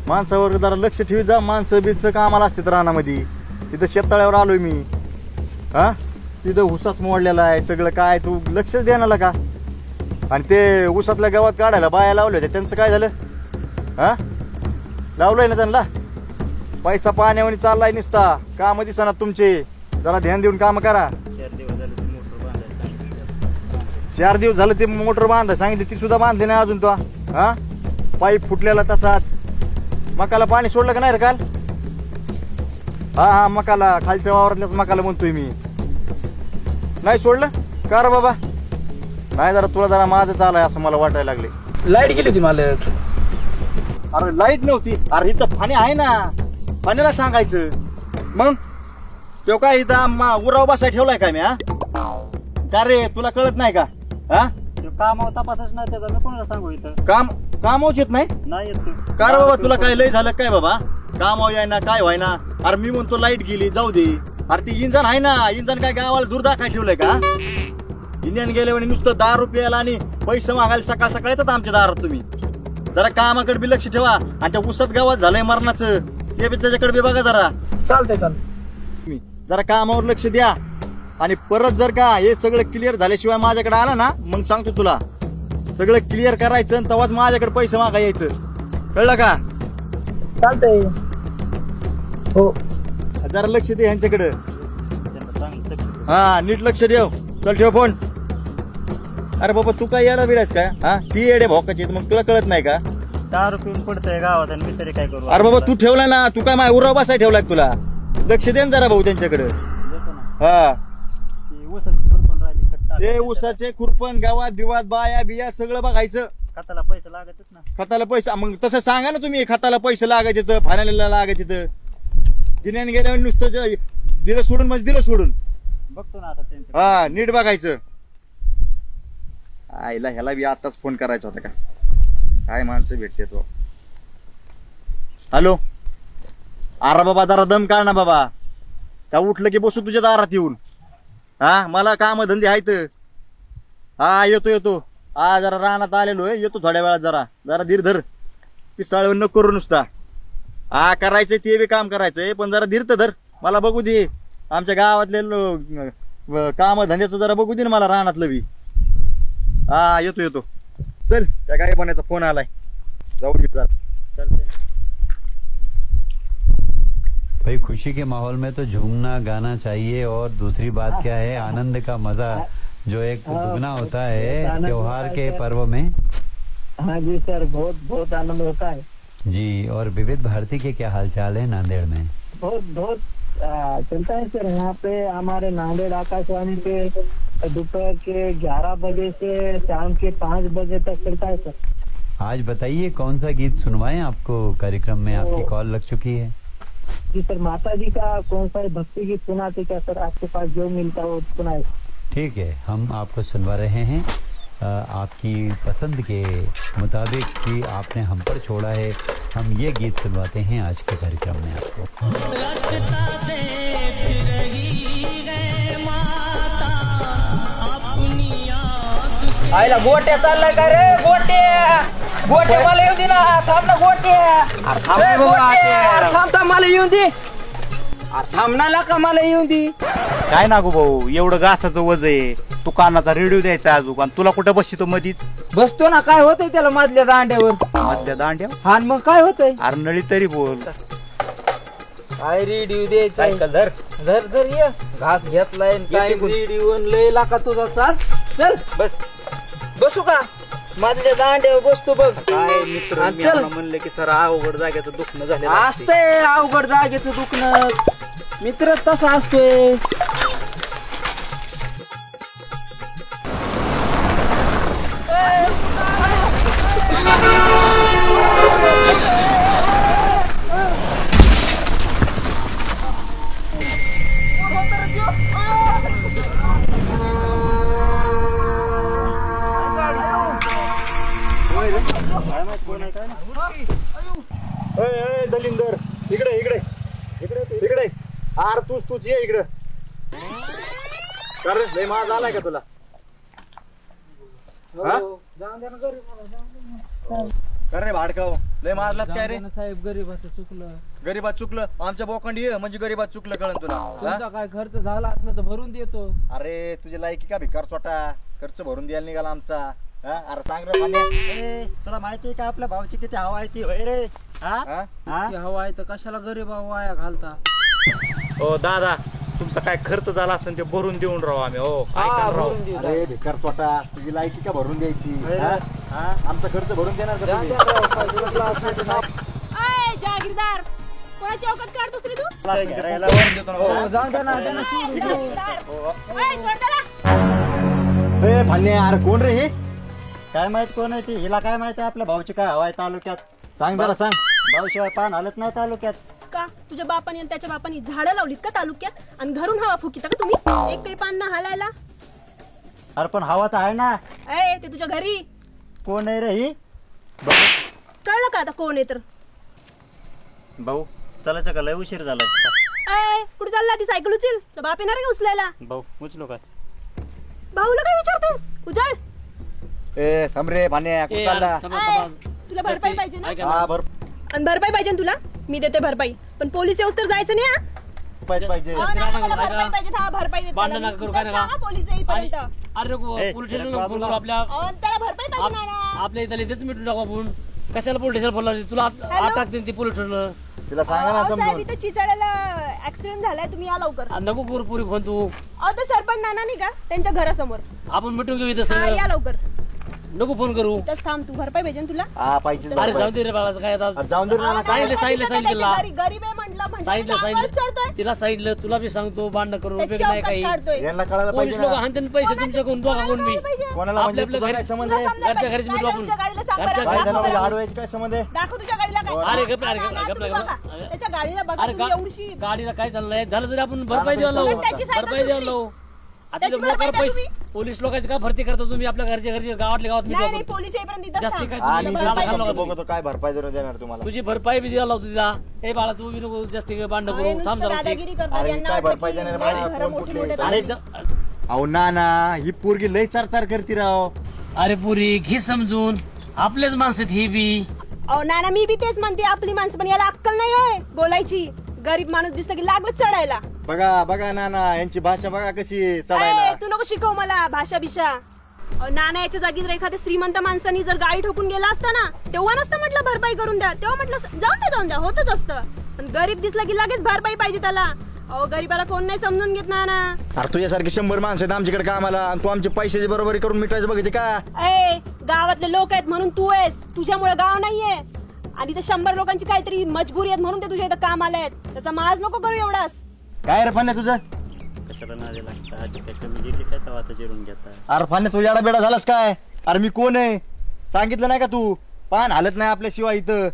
माणसावर जरा लक्ष ठेवी जा. माणसं बीचं कामाला असतात रानामध्ये. तिथं शेततळ्यावर आलोय मी. हा तिथं ऊसाच मोडलेला आहे सगळं. काय तू लक्षच देणार का? आणि ते ऊसातल्या गावात काढायला बाया लावल्या होत्या त्यांचं काय झालं? हा लावलंय ना त्यांना. पैसा पाण्यावर चाललाय नुसता. काम दिसणार तुमचे. जरा ध्यान देऊन काम करा. 4 दिवस झालं ते मोटर बांधा सांगितली ती सुद्धा बांधली नाही अजून तो. हा पाईप फुटलेला तसाच. मकाला पाणी सोडलं का नाही रे काल? हा मकाला खालच्या वावरातल्याच मकाला म्हणतोय मी. नाही सोडलं का रे बाबा? नाही जरा तुला जरा माझं चालय असं मला वाटायला लागले. लाईट गेली होती मालक. अरे लाईट नव्हती. अरे इथं पाणी आहे ना. पाण्याला सांगायचं मग. तो काय इथं उराव बसाय ठेवलाय का मी? हा का रे तुला कळत नाही का? हा कामावर तपासच नाही त्याचा मी कोणाला सांगू इथं. कामावच येत नाही येत का रे बाबा? तुला काय लय झालं काय बाबा? कामाव याय ना काय व्हाय ना? अरे मी म्हणतो लाईट गेली जाऊ दे. अरे ती इंजन आहे ना. इंजन काय गावाला दूर दाखवाय ठेवलंय का? इंडियन गेले म्हणे नुसतं 10 रुपयाला आणि पैसे मागायला सकाळ सकाळ येतात आमच्या दारात. तुम्ही जरा कामाकडे बी लक्ष ठेवा. आणि त्या उसत गावात झालंय मरणाचं ते बी त्याच्याकडे बी बघा जरा. चालतंय तुम्ही जरा कामावर लक्ष द्या. आणि परत जर का हे सगळं क्लिअर झाल्याशिवाय माझ्याकडे आला ना मग सांगतो तुला सगळं क्लिअर करायचं आणि तेव्हाच माझ्याकडे पैसे मागा यायचं. कळलं का? चालतंय. हो जरा लक्ष दे ह्यांच्याकडे. हा नीट लक्ष देव. चल ठेव फोन. अरे बाबा तू काय येडा बिडायस का? हा ती येडे भोकाची मग तुला कळत नाही का? 10 रुपये पडतंय गावात आणि मी तरी काय करू? अरे बाबा तू ठेवलाय ना. तू काय माझ्या उराव बसाय ठेवलाय तुला? लक्ष दे जरा भाऊ त्यांच्याकडे. हा ते ऊसाचे खुरपण गावात बिवात बाया बिया सगळं बघायचं. खताला पैसे लागतच ना. खताला पैसा मग तसं सांगा ना तुम्ही. खताला पैसे लागायचे तर फायनलला लागायचे तर गिन्यान गेल्यावर नुसतं दिलं सोडून म्हणजे दिलं सोडून. बघतो ना आता त्यांचं. हा नीट बघायचं. आईला ह्याला बी आताच फोन करायचा होता का? काय माणसं भेटते तो. हॅलो. अरे बाबा जरा दम काढ ना बाबा. का उठलं की बसू तुझ्या दारात येऊन. हा मला काम धंदे आहेत. हा येतो. हा जरा रानात आलेलो येतो थोड्या वेळात. जरा धीर धर. पिसाळ न करू नुसता. हा करायचंय ते बी काम करायचंय पण जरा धीर तर धर. मला बघू दे आमच्या गावातले काम धंद्याचं जरा बघू दे ना मला रानातलं बी. हा येतो. चल त्या गाडी पाण्याचा फोन आलाय. जाऊ दे जरा. चल भाई खुशी के माहौल में तो झूमना गाना चाहिए और दूसरी बात क्या है आनंद का मजा जो एक दुगना होता है त्योहार के पर्व में। हाँ जी सर बहुत आनंद होता है जी। और विविध भारती के क्या हालचाल है नांदेड़ में? बहुत चलता है सर। यहाँ पे हमारे नांदेड़ आकाशवाणी पे दोपहर के 11 बजे से शाम के 5 बजे तक चलता है सर। आज बताइए कौन सा गीत सुनवाएं आपको? कार्यक्रम में आपकी कॉल लग चुकी है जी सर। माता जी का कौन सा भक्ति गीत सुनाते क्या सर? आपके पास जो मिलता है वो सुनाए। ठीक है हम आपको सुनवा रहे हैं आपकी पसंद के मुताबिक कि आपने हम पर छोड़ा है। हम ये गीत सुनवाते हैं आज के कार्यक्रम में आपको। आईला गोट्या चाललाय का रे? गोट्या मला येऊ दे ना. थांब ना गोट्या. थांब मला येऊन दे. थांब ना का मला येऊन दे. काय नागू भाऊ एवढं घासाचं वज आहे. तू कानाचा रेडिओ द्यायचा अजून आणि तुला कुठं बसतो मधीच? बसतो ना. काय होतंय त्याला मधल्या दांड्यावर? मधल्या दांड्या? हा मग काय होतंय? अरे नळी तरी बोल. काय रेडिओ द्यायचा? धर ये. घास घेतलाय काय रेडिओ लय लाका तुझा साथ. चल बसू का? मधल्या दांड्यावर बसतो बघ. काय मित्र चल म्हणलं की सर अवघड जागेचं दुखणं झालं असतंय. अवघड जागेचं दुखणं मित्र तसा असतोय. काय माहित कोण आहे काय नाही. दलिंदर इकडे इकडे इकडे इकडे आर तूच ये इकडे. कर लय माज आलाय का तुला? हा? कर रे भाडकाव लय मारलात काय रे? साहेब गरीबाचं चुकलं. गरीबात चुकलं आमच्या बोकंडी ये म्हणजे गरीबात चुकलं कळन तुला. तुमचा काय खर्च झाला असला तर भरून देतो. अरे तुझी लायकी का भिकार चोटा खर्च भरून द्यायला निघाला आमचा. अरे सांग रे पांड्या. तुला माहितीये का आपल्या भाऊची किती हवा आहे ती होय रे? हवा आहे तर कशाला गरीबा वाया घालता? हो दादा तुमचा काय खर्च झाला असेल ते भरून देऊन राहू आम्ही. हो काय भरून देऊ. अरे भिकार चोटा तुझी लायकी का भरून द्यायची? आमचा खर्च भरून देणार का तुम्ही? जागीरदार कोणाची अवकात काढतोस रे तू? घराला वरून देतो ना. हो. जाऊन दे ना. ए भान्य अरे कोण रे हे? काय माहित कोण आहे ती? हिला काय माहिती आपल्या भाऊची काय हवा आहे तालुक्यात? सांग जरा सांग. भाऊशिवाय पान हलत नाही तालुक्यात. का तुझ्या बापाने आणि त्याच्या बापाने झाडं लावलीत का तालुक्यात आणि घरून हवा फुकीता का तुम्ही? एक काही पान ना हलायला. अरे पण हवा तर आहे ना. ते तुझ्या घरी कोण आहे रे ही? कळलं का आता कोण आहे तर? भाऊ चलायचं का? लय उशीर झाला. कुठे चालला? ती सायकल उचल. तर बाप येणार का उचलायला? भाऊ उचलो काय? भाऊला काय विचारतोस? उचल. ए समरे भान्या कुठं चालला? तुला भरपाई पाहिजे ना? हा आणि भरपाई पाहिजे ना तुला? मी देते भरपाई पण पोलीस येऊस तर जायचं नाही. पाहिजे भरपाई पाहिजे. हा भरपाई देते. भांडण नका करू, काय नका. पोलीस येईपर्यंत अरे पोलीस स्टेशनला फोन करू आपल्या त्याला भरपाई पाहिजे ना. आपल्या इथं तेच मिटून टाकू आपण. कशाला पोलीस स्टेशन फोन तुला आत टाकते ती पोलीस स्टेशन. तिला सांगा ना साहेब समजून. इथं चिचाड्याला ऍक्सिडेंट झालाय तुम्ही या लवकर. नको करू पुरी फोन तू. ते सरपंच नाना नाही का त्यांच्या घरासमोर. आपण मिटून घेऊ इथं हा, सगळं. या लवकर. नको फोन करू. इथंच थांब तू. भरपाई पाहिजे ना तुला? हा पाहिजे. अरे जाऊ दे रे बाळाचं काय आता. जाऊन दे ना. सांगितलं गरीब आहे म्हटलं सांगितलं तिला सांगितलं. तुला बी सांगतो भांडण करून उपयोग नाही काही. यांना कळायला पोलीस पाहिजे लोक ना. हाणते पैसे तुमच्याकडून दोघाकडून मी. कोणाला म्हणजे आपल्या तुझा काय संबंध आहे? घरच्या घरीच मिटू आपण. काय जनावराला अडवायची काय संबंध आहे? दाखव तुझ्या गाडीला काय. अरे गप त्याच्या गाडीला बघा अरे तुम्ही एवढीशी. गाडीला काय चाललंय झालं तरी आपण भरपाई द्यायला लावू. त्याची सायकल भरपाई द्यायला लावू. आता मोकार पैसे पोलीस लोकांची का भरती करता तुम्ही? आपल्या घरच्या गावातल्या गावात नाही नाही पोलीस येईपर्यंत इथंच जास्ती थांब. काय आम्ही तुम्ही तुला खाल्लं का बघतो काय भरपाई देणार तुम्हाला. तुझी भरपाई बी द्यायला लावतो तिला. हे बाळा तू बी नको जास्ती भांडण अरे करू. थांब नुसतं जरा दादागिरी करतात. अरे यांना काय वाटतं भरपाई की देणार नाही, बाळा, घरं कोण मोठी कुठले? मोठी अहो ना ही पोरगी लय चार करती राव. अरे पुरी घे समजून. आपलेच माणसं ही बी. नाना मी बी तेच म्हणते आपली माणसं पण याला अक्कल नाही होय बोलायची. गरीब माणूस दिसतं की लागलं चढायला. बघा बघा नाना यांची भाषा बघा कशी चढायला. तू नको शिकव मला भाषा बिषा. नाना याच्या जागी जर एखाद्या श्रीमंत माणसानी जर गाडी ठोकून गेला असता ना तेव्हा नसतं म्हटलं भरपाई करून द्या. तेव्हा म्हटलं जाऊन द्या होतच असतं. पण गरीब दिसला की लगेच भरपाई पाहिजे त्याला. गरीबाला कोण नाही समजून घेत नाना. अरे तुझ्यासारखे 100 माणसं आहेत आमच्याकडे कामाला आणि तू आमची पैशाची बरोबरी करून मिटवायचं बघते का? गावातले लोक आहेत म्हणून तू आहेस. तुझ्यामुळे गाव नाहीये आणि ते 100 लोकांची काहीतरी मजबुरी आहेत म्हणून ते तुझ्या इथं काम आले आहेत. त्याचा माज नको करू एवढाच. काय रे फान्या तुझं? कशाला नादी लागतं? आजी काय कमी गेली काय तेव्हा आता जिरून घेता. अरे फान्या तू याडा बेडा झालास काय? अरे मी कोण आहे सांगितलं नाही का तू? पान हालत नाही आपल्याशिवाय इथं.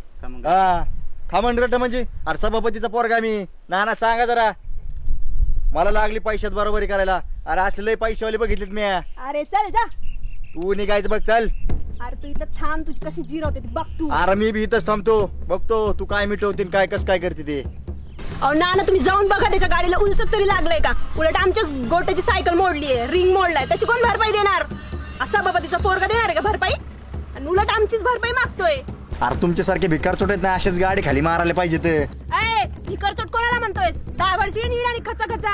हा खामंडरट म्हणजे अरे सभापतीचा पोरगा मी. नाना सांगा जरा मला लागली पैशात बरोबरी करायला. अरे असले लय पैशावाले बघितलेत मी. अरे चल जा तू निघायचं बघ चल. अरे तू इथं थांब. तुझी कशी जिरवते ती बघ तू. अरे मी बी इथंच थांबतो बघतो तू काय मिटवते काय कसं काय करते ते. नाना तुम्ही जाऊन बघा त्याच्या गाडीला उलसक तरी लागलंय का? उलट आमच्याच गोट्याची सायकल मोडलीये. रिंग मोडलाय. त्याची कोण भरपाई देणार? असा बाबा तिचा पोरगा देणार आहे का भरपाई? आणि उलट आमचीच भरपाई मागतोय. अरे तुमच्यासारखे भिकार चोट नाही असेच गाडी खाली मारायला पाहिजे ते. भिकारचोट कोणाला म्हणतोयस? दावडची नीड आणि खचा खचा.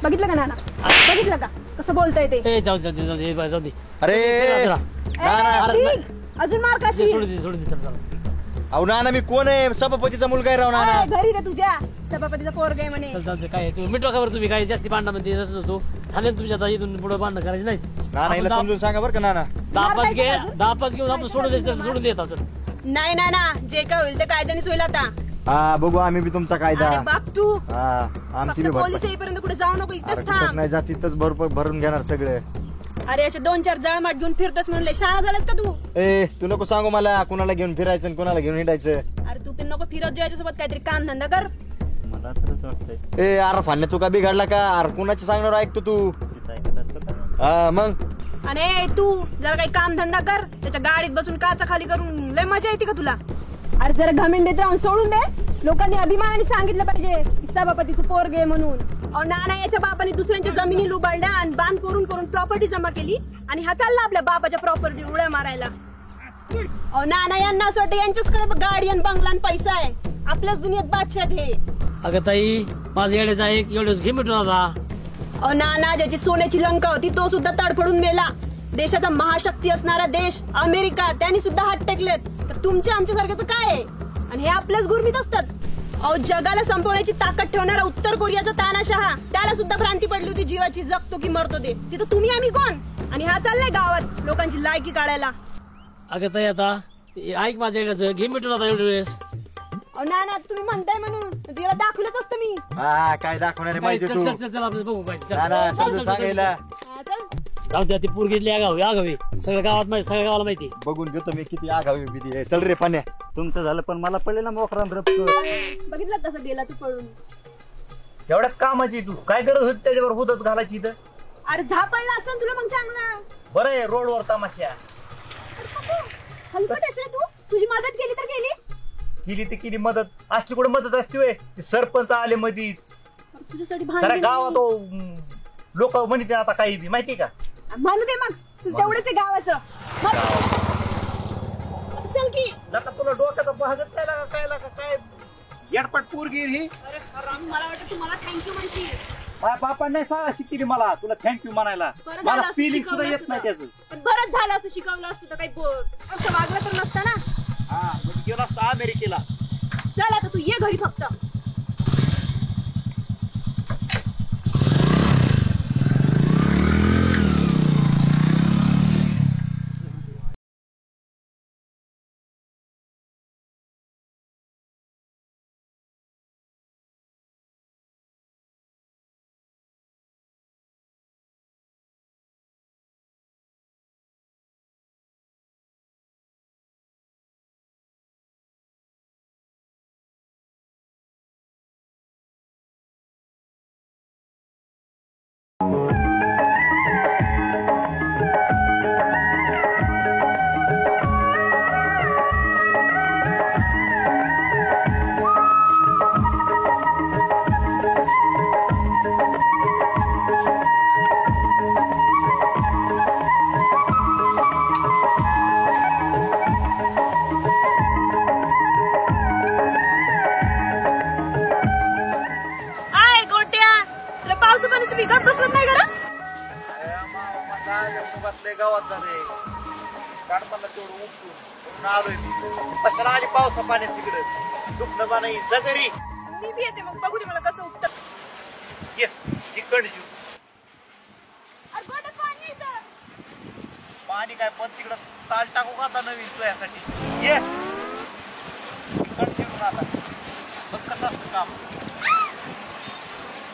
बघितलं का नाना? बघितलं का कसं बोलतोय ते? जाऊ दे. अरे अजून मार काशी. अहो नाना मी कोण आहे? सभापतीचा मुलगा आहे राव नाना. घरी रे तुझ्या सभापतीचा पोरगा आहे म्हणे. काय तू मिटवा खबर तुम्ही काय जास्ती भांडणामध्ये नसतो. झाले तुमच्या इथून पुढे भांडण करायची नाही. नाना हिला समजून सांगा बरं का नाना. 10-5 घेऊन आपण सोडून देत असं. नाही नाना जे काय होईल ते कायद्यानेच होईल आता. हा बघू आम्ही बी तुमचा कायदा. बाप तू आमची बी पोलीस येईपर्यंत कुठे जाऊ नको इथंच थांब. नाही जात तिथंच भरून घेणार सगळे. अरे असे 2-4 जळमाट घेऊन फिरतोस म्हणले शाळा झालास का तू? तू नको सांगू मला कुणाला घेऊन फिरायचं आणि कुणाला घेऊन हिंडायचं. अरे तू पण नको फिरत जायच्या सोबत काहीतरी काम धंदा कर. मला तरच वाटतंय. अरे फान्या तू का बिघडला का? अरे कुणाची सांगणार ऐकतो तू? हा मग आणि तू जरा काही काम धंदा कर, त्याच्या गाडीत बसून काचा खाली करून लय मजा येते का तुला? अरे जरा घमेंडीत राहून सोडून दे. लोकांनी अभिमानाने सांगितलं पाहिजे की सभापतीचं पोरगे म्हणून. अहो नाना याच्या बापाने दुसऱ्यांच्या जमिनी लुबाडल्या आणि बांध करून करून प्रॉपर्टी जमा केली आणि हा चालला आपल्या बापाच्या प्रॉपर्टी उड्या मारायला. अहो नाना यांना असं वाटतं यांच्याचकडे गाडी आणि बंगला आणि पैसा आहे, आपल्याच दुनियेत बादशाह हे. अगं ताई माझं येण्याचा एक एवढंच घे मिटून आता. अहो नाना ज्याची सोन्याची लंका होती तो सुद्धा तडफडून मेला. देशाचा महाशक्ती असणारा देश अमेरिका त्यांनी सुद्धा हात टेकलेत. तर तुमच्या आमच्या सारख्याचं काय आहे? आणि हे आपल्याच गुरमीत असतात. अहो जगाला संपवण्याची ताकद ठेवणारा उत्तर कोरियाचा तानाशहा, त्याला सुद्धा भ्रांती पडली होती जीवाची, जगतो की मरतो ते. तिथं तुम्ही आम्ही कोण? आणि हा चाललाय गावात लोकांची लायकी काढायला. अगं ताई आता ऐक माझ्या येण्याचं घे मिटून आता एवढं वेळेस. अहो नाना तुम्ही म्हणताय म्हणून तिला दाखवलंच असतं मी. काय दाखवणार आहे माहिती तू? चल आपलं बघू पाहिजे. समजून सांगायला जाऊ दे ती पोरगी आगावी आगावी सगळ्या गावात माहिती, सगळ्या गावाला माहिती. बघून घेतो मी किती आगावी भीती आहे. चल रे पाण्या. तुमचं झालं पण मला पडले ना मोकरान बघितलं कसं गेला तू पळून. एवढ्याच कामाची तू काय गरज होती त्याच्यावर हुदत घालायची इथं? अरे झापडला असता तुला मग चांगला. बरं आहे रोडवर तमाशा. हलकट आहेस रे तू. तुझी मदत केली तर केली. केली ते केली मदत. असली कुठे मदत असते होय? ते सरपंच आले मधीच तुझ्यासाठी साऱ्या गावात लोक म्हणते आता काही बी माहिती का? म्हणू दे मग तू तेवढंच आहे गावाचं. चल की. नका तुला डोक्याचा भागत नाही लागा काय लागा काय येडपट पोरगी ही. अरे मला वाटतं तुम्हाला थँक्यू म्हणशील. माझ्या बापाने नाही सांगा शिकली मला तुला थँक्यू म्हणायला. मला फिलिंग सुद्धा येत नाही त्याचं. पण बरंच झालं असं शिकवलं असतं तर काही असं वागलं तर नसतं ना. हा म्हणजे गेला असता अमेरिकेला. चल आता तू ये घरी फक्त. गावात झाले काढ मला तेवढं उपटून आलोय मी. कशाला आली पावसा पाण्यात इकडं दुखणं बा नाही जा घरी. मी बी येते मग बघू दे मला कसं उपटत. ये इकडे जीव पाणी काय पण तिकडं ताल टाकू का आता नवीन तुझ्यासाठी. ये इकडे फिरून आता बघ कसं असतं काम.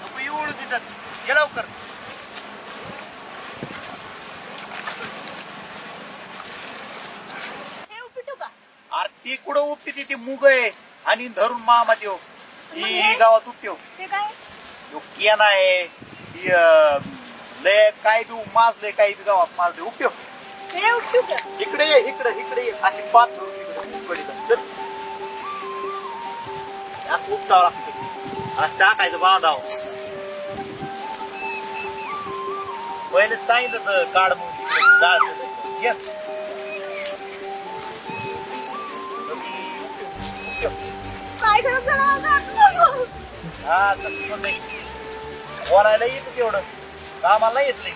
नको एवढं तिथंच ये लवकर. ती कुठं उपटी ती मुग आहे आणि धरून मामा देव ही गावात उपटो. ते काय केना आहे लय काय देऊ माजले काही बी गावात माजले उपटो. इकडे ये इकडे इकडे ये अशी पाच असं उपटावं लागतं. असं टाकायचं बांधाव. पहिले सांगितलं काढ म्हणून जाळ. काय करत हा तसं नाही बोलायला येत तेवढं कामाला येत नाही.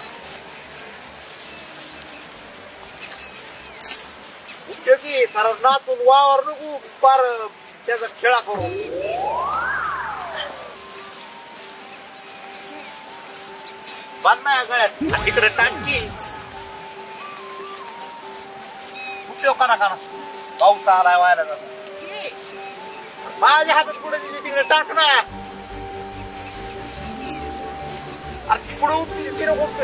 उपयोगी सारा नाचून वावर नको पार त्याचा खेळा करू. बांध नाही गळ्यात तिकडे टाकी उपयोग काना काना पाऊस आलाय व्हायला जातो. माझ्या हातात पुढे तिकडे टाक ना. पुढे उपटी तिकडे होत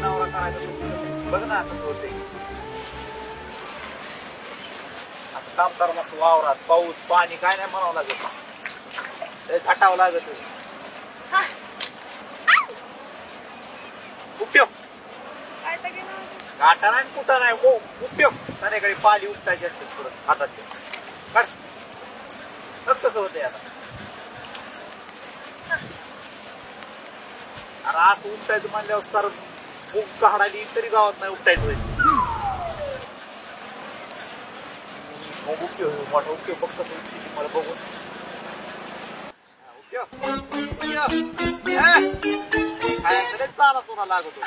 नवरा करायचं बघ ना कसं होते. असं काम करा मस्त वावरात पाऊस पाणी काय नाही म्हणावं लागत झाटावं लागत. काटा नाही कुठं नाही उपयोग संध्याकाळी पाली उपटायची असते पुढं हातात काढ कसं होतंय आता अरे असं उपटायचं म्हणल्यावर सर बुक काढायला तरी गावात नाही उपटायचं मोठा उपयोग फक्त मला बघून चाला तुला लागतो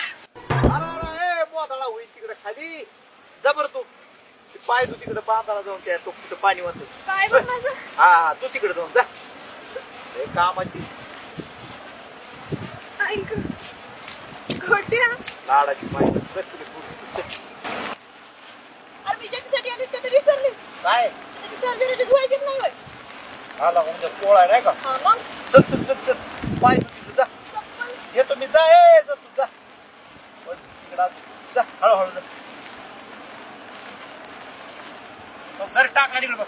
अरे बोधाळा होईल तिकडे खाली जबर तू पाय तू तिकडे बांधाला जाऊन त्या तो तिथं पाणी वाहतो हा तू तिकडे जाऊन जा कामाची लाडाची माहिती काय आला म्हणजे पोळा नाही का चल चल चल चल पाय तू तिथं जा घेतो मी जा तू जा तिकडे जा हळूहळू जा घरी टाकला तिकडे बघ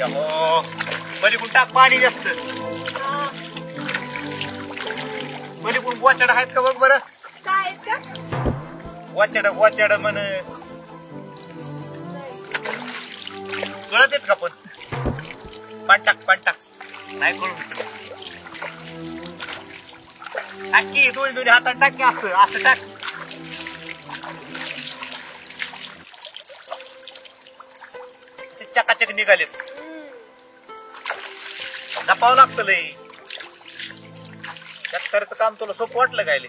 हो पलीकडून टाक पाणी जास्त पलीकडून गोचाड आहेत का बघ बरं गोचाड म्हण कळत येत का पण पाण टाक नाही कळून टाकी दोन्ही हातात टाकी असं टाक चकाचक निघालेत जपावं लागतं लय शेतकऱ्याचं काम तुला सोपं वाटलं गायले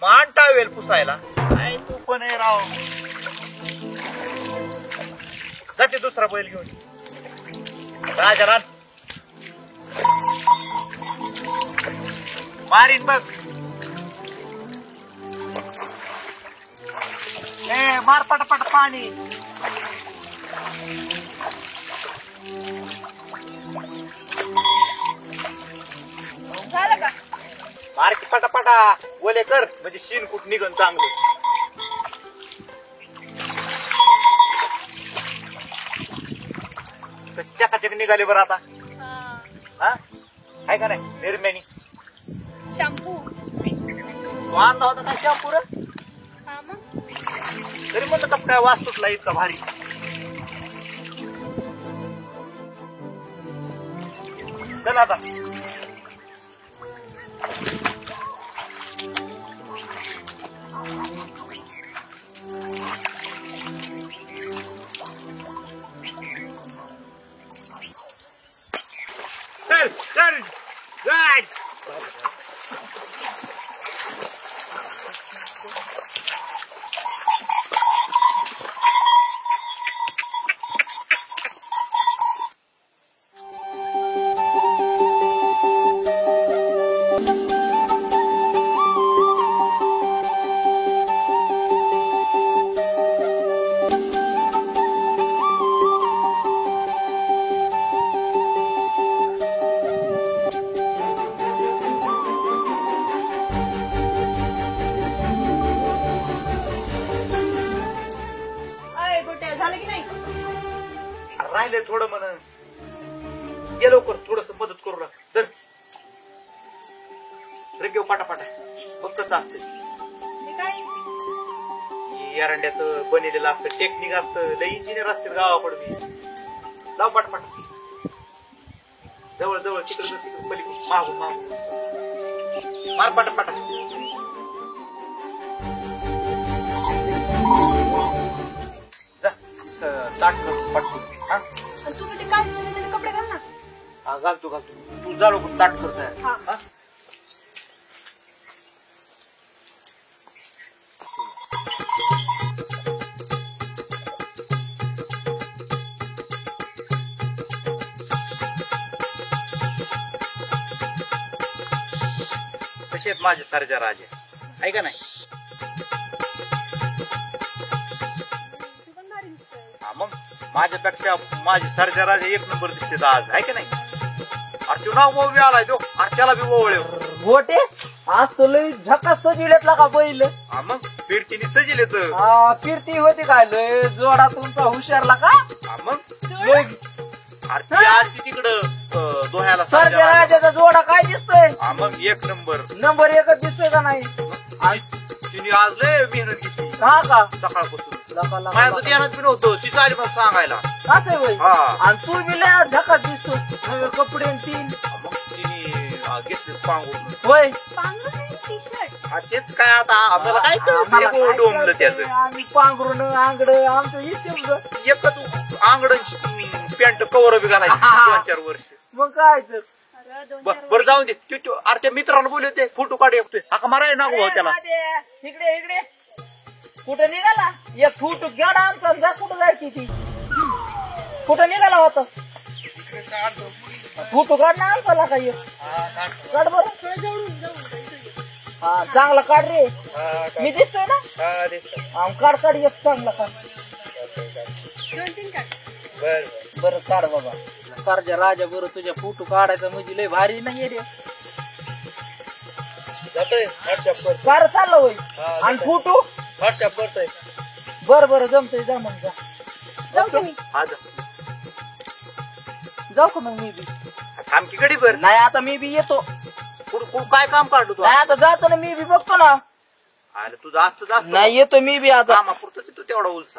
मान टावेल पुसायला नाही तू पण आहे राव जाते दुसरा बैल घेऊन राजा मारीन बघ मार पटापट पाणी झालं का मारकी पटापटा ओले कर म्हणजे शीन कुठ निघन चांगलं कशी चकाचक निघाले बरं आता हा आहे का नाही निर्म्यानी शॅम्पू तू आणला होता काय शॅम्पू रे तरी म्हणलं कसं काय वास सुटला इतका भारी चल आता चल चल गाड राहिले थोडं म्हण ये लवकर थोडस मदत करू लाग जर रेग्यू पाटापाटा बघ कसं असतं एरंड्याचं बनलेलं असतं टेक्निक असतं लय इंजिनियर असतील गावाकडे मी लाव पाटापाटा जवळ जवळ तिकडे तिकडे पलीकडून मागून मार पाटापाटा जा ताट पटकून हा तुम्ही ते काय कपडे घाल ना हा घालतो तू जाळो ताट करताय हा कसे आहेत माझे सर्जा राजे आहे का नाही हा मग माझ्यापेक्षा माझे सर्जा राजे एक नंबर दिसते आज आहे का नाही अरे तो नाव बी आलाय तो अरे त्याला बी ओवळे गोटे आज तो लय झकास सजिलेतला का बैल मग फिरतीने सजिल येत फिरती होती काय लय जोडा तुमचा हुशारला का मग आज तिकडं दोह्याला सरच्या राजाचा जोडा काय दिसतोय मग एक नंबर एकच दिसतोय का नाही तिने आज लय मेहनत घेतली हा का सकाळपासून माझ्या तर ध्यानात बी नव्हतं ती आली मला सांगायला असं होय आणि तू बी लय झकास दिसतो नवे कपडे आणि तीन मग तिने घेतले पांघरून होय तेच काय आता आम्हाला काय कळत डोमलं त्याचं आम्ही पांघरून आंगड आमचं इथे एकच आंगड पॅन्ट कवर बी घालायची 2-4 वर्ष मग काय तर बरं जाऊन दे अरे त्या मित्राला बोलले होते फोटो काढ येतोय हाका माराय ना भाऊ त्याला इकडे इकडे कुठं निघाला एक फूट गेला आमचा जा कुठं जायची ती कुठं निघाला होता फोटो काढ ना आमचा का काढ बरं हा चांगला काढ रे मी दिसतोय ना काढ एक चांगला काढ बर काढ बाबा सरजा राजा बरं तुझ्या फोटो काढायचा म्हणजे लय भारी नाही रे सारं चाललं होय आणि फोटो व्हॉट्सअप करतोय बरं जमतोय जा मग जा जाऊ का मग मी बी आमची गडी बर नाही आता मी बी येतो काय काम काढलो तू आता जातो ना मी बी बघतो ना अरे तुझं असतं नाही येतो मी बी आता कामापुरतं तू तेवढा उलसा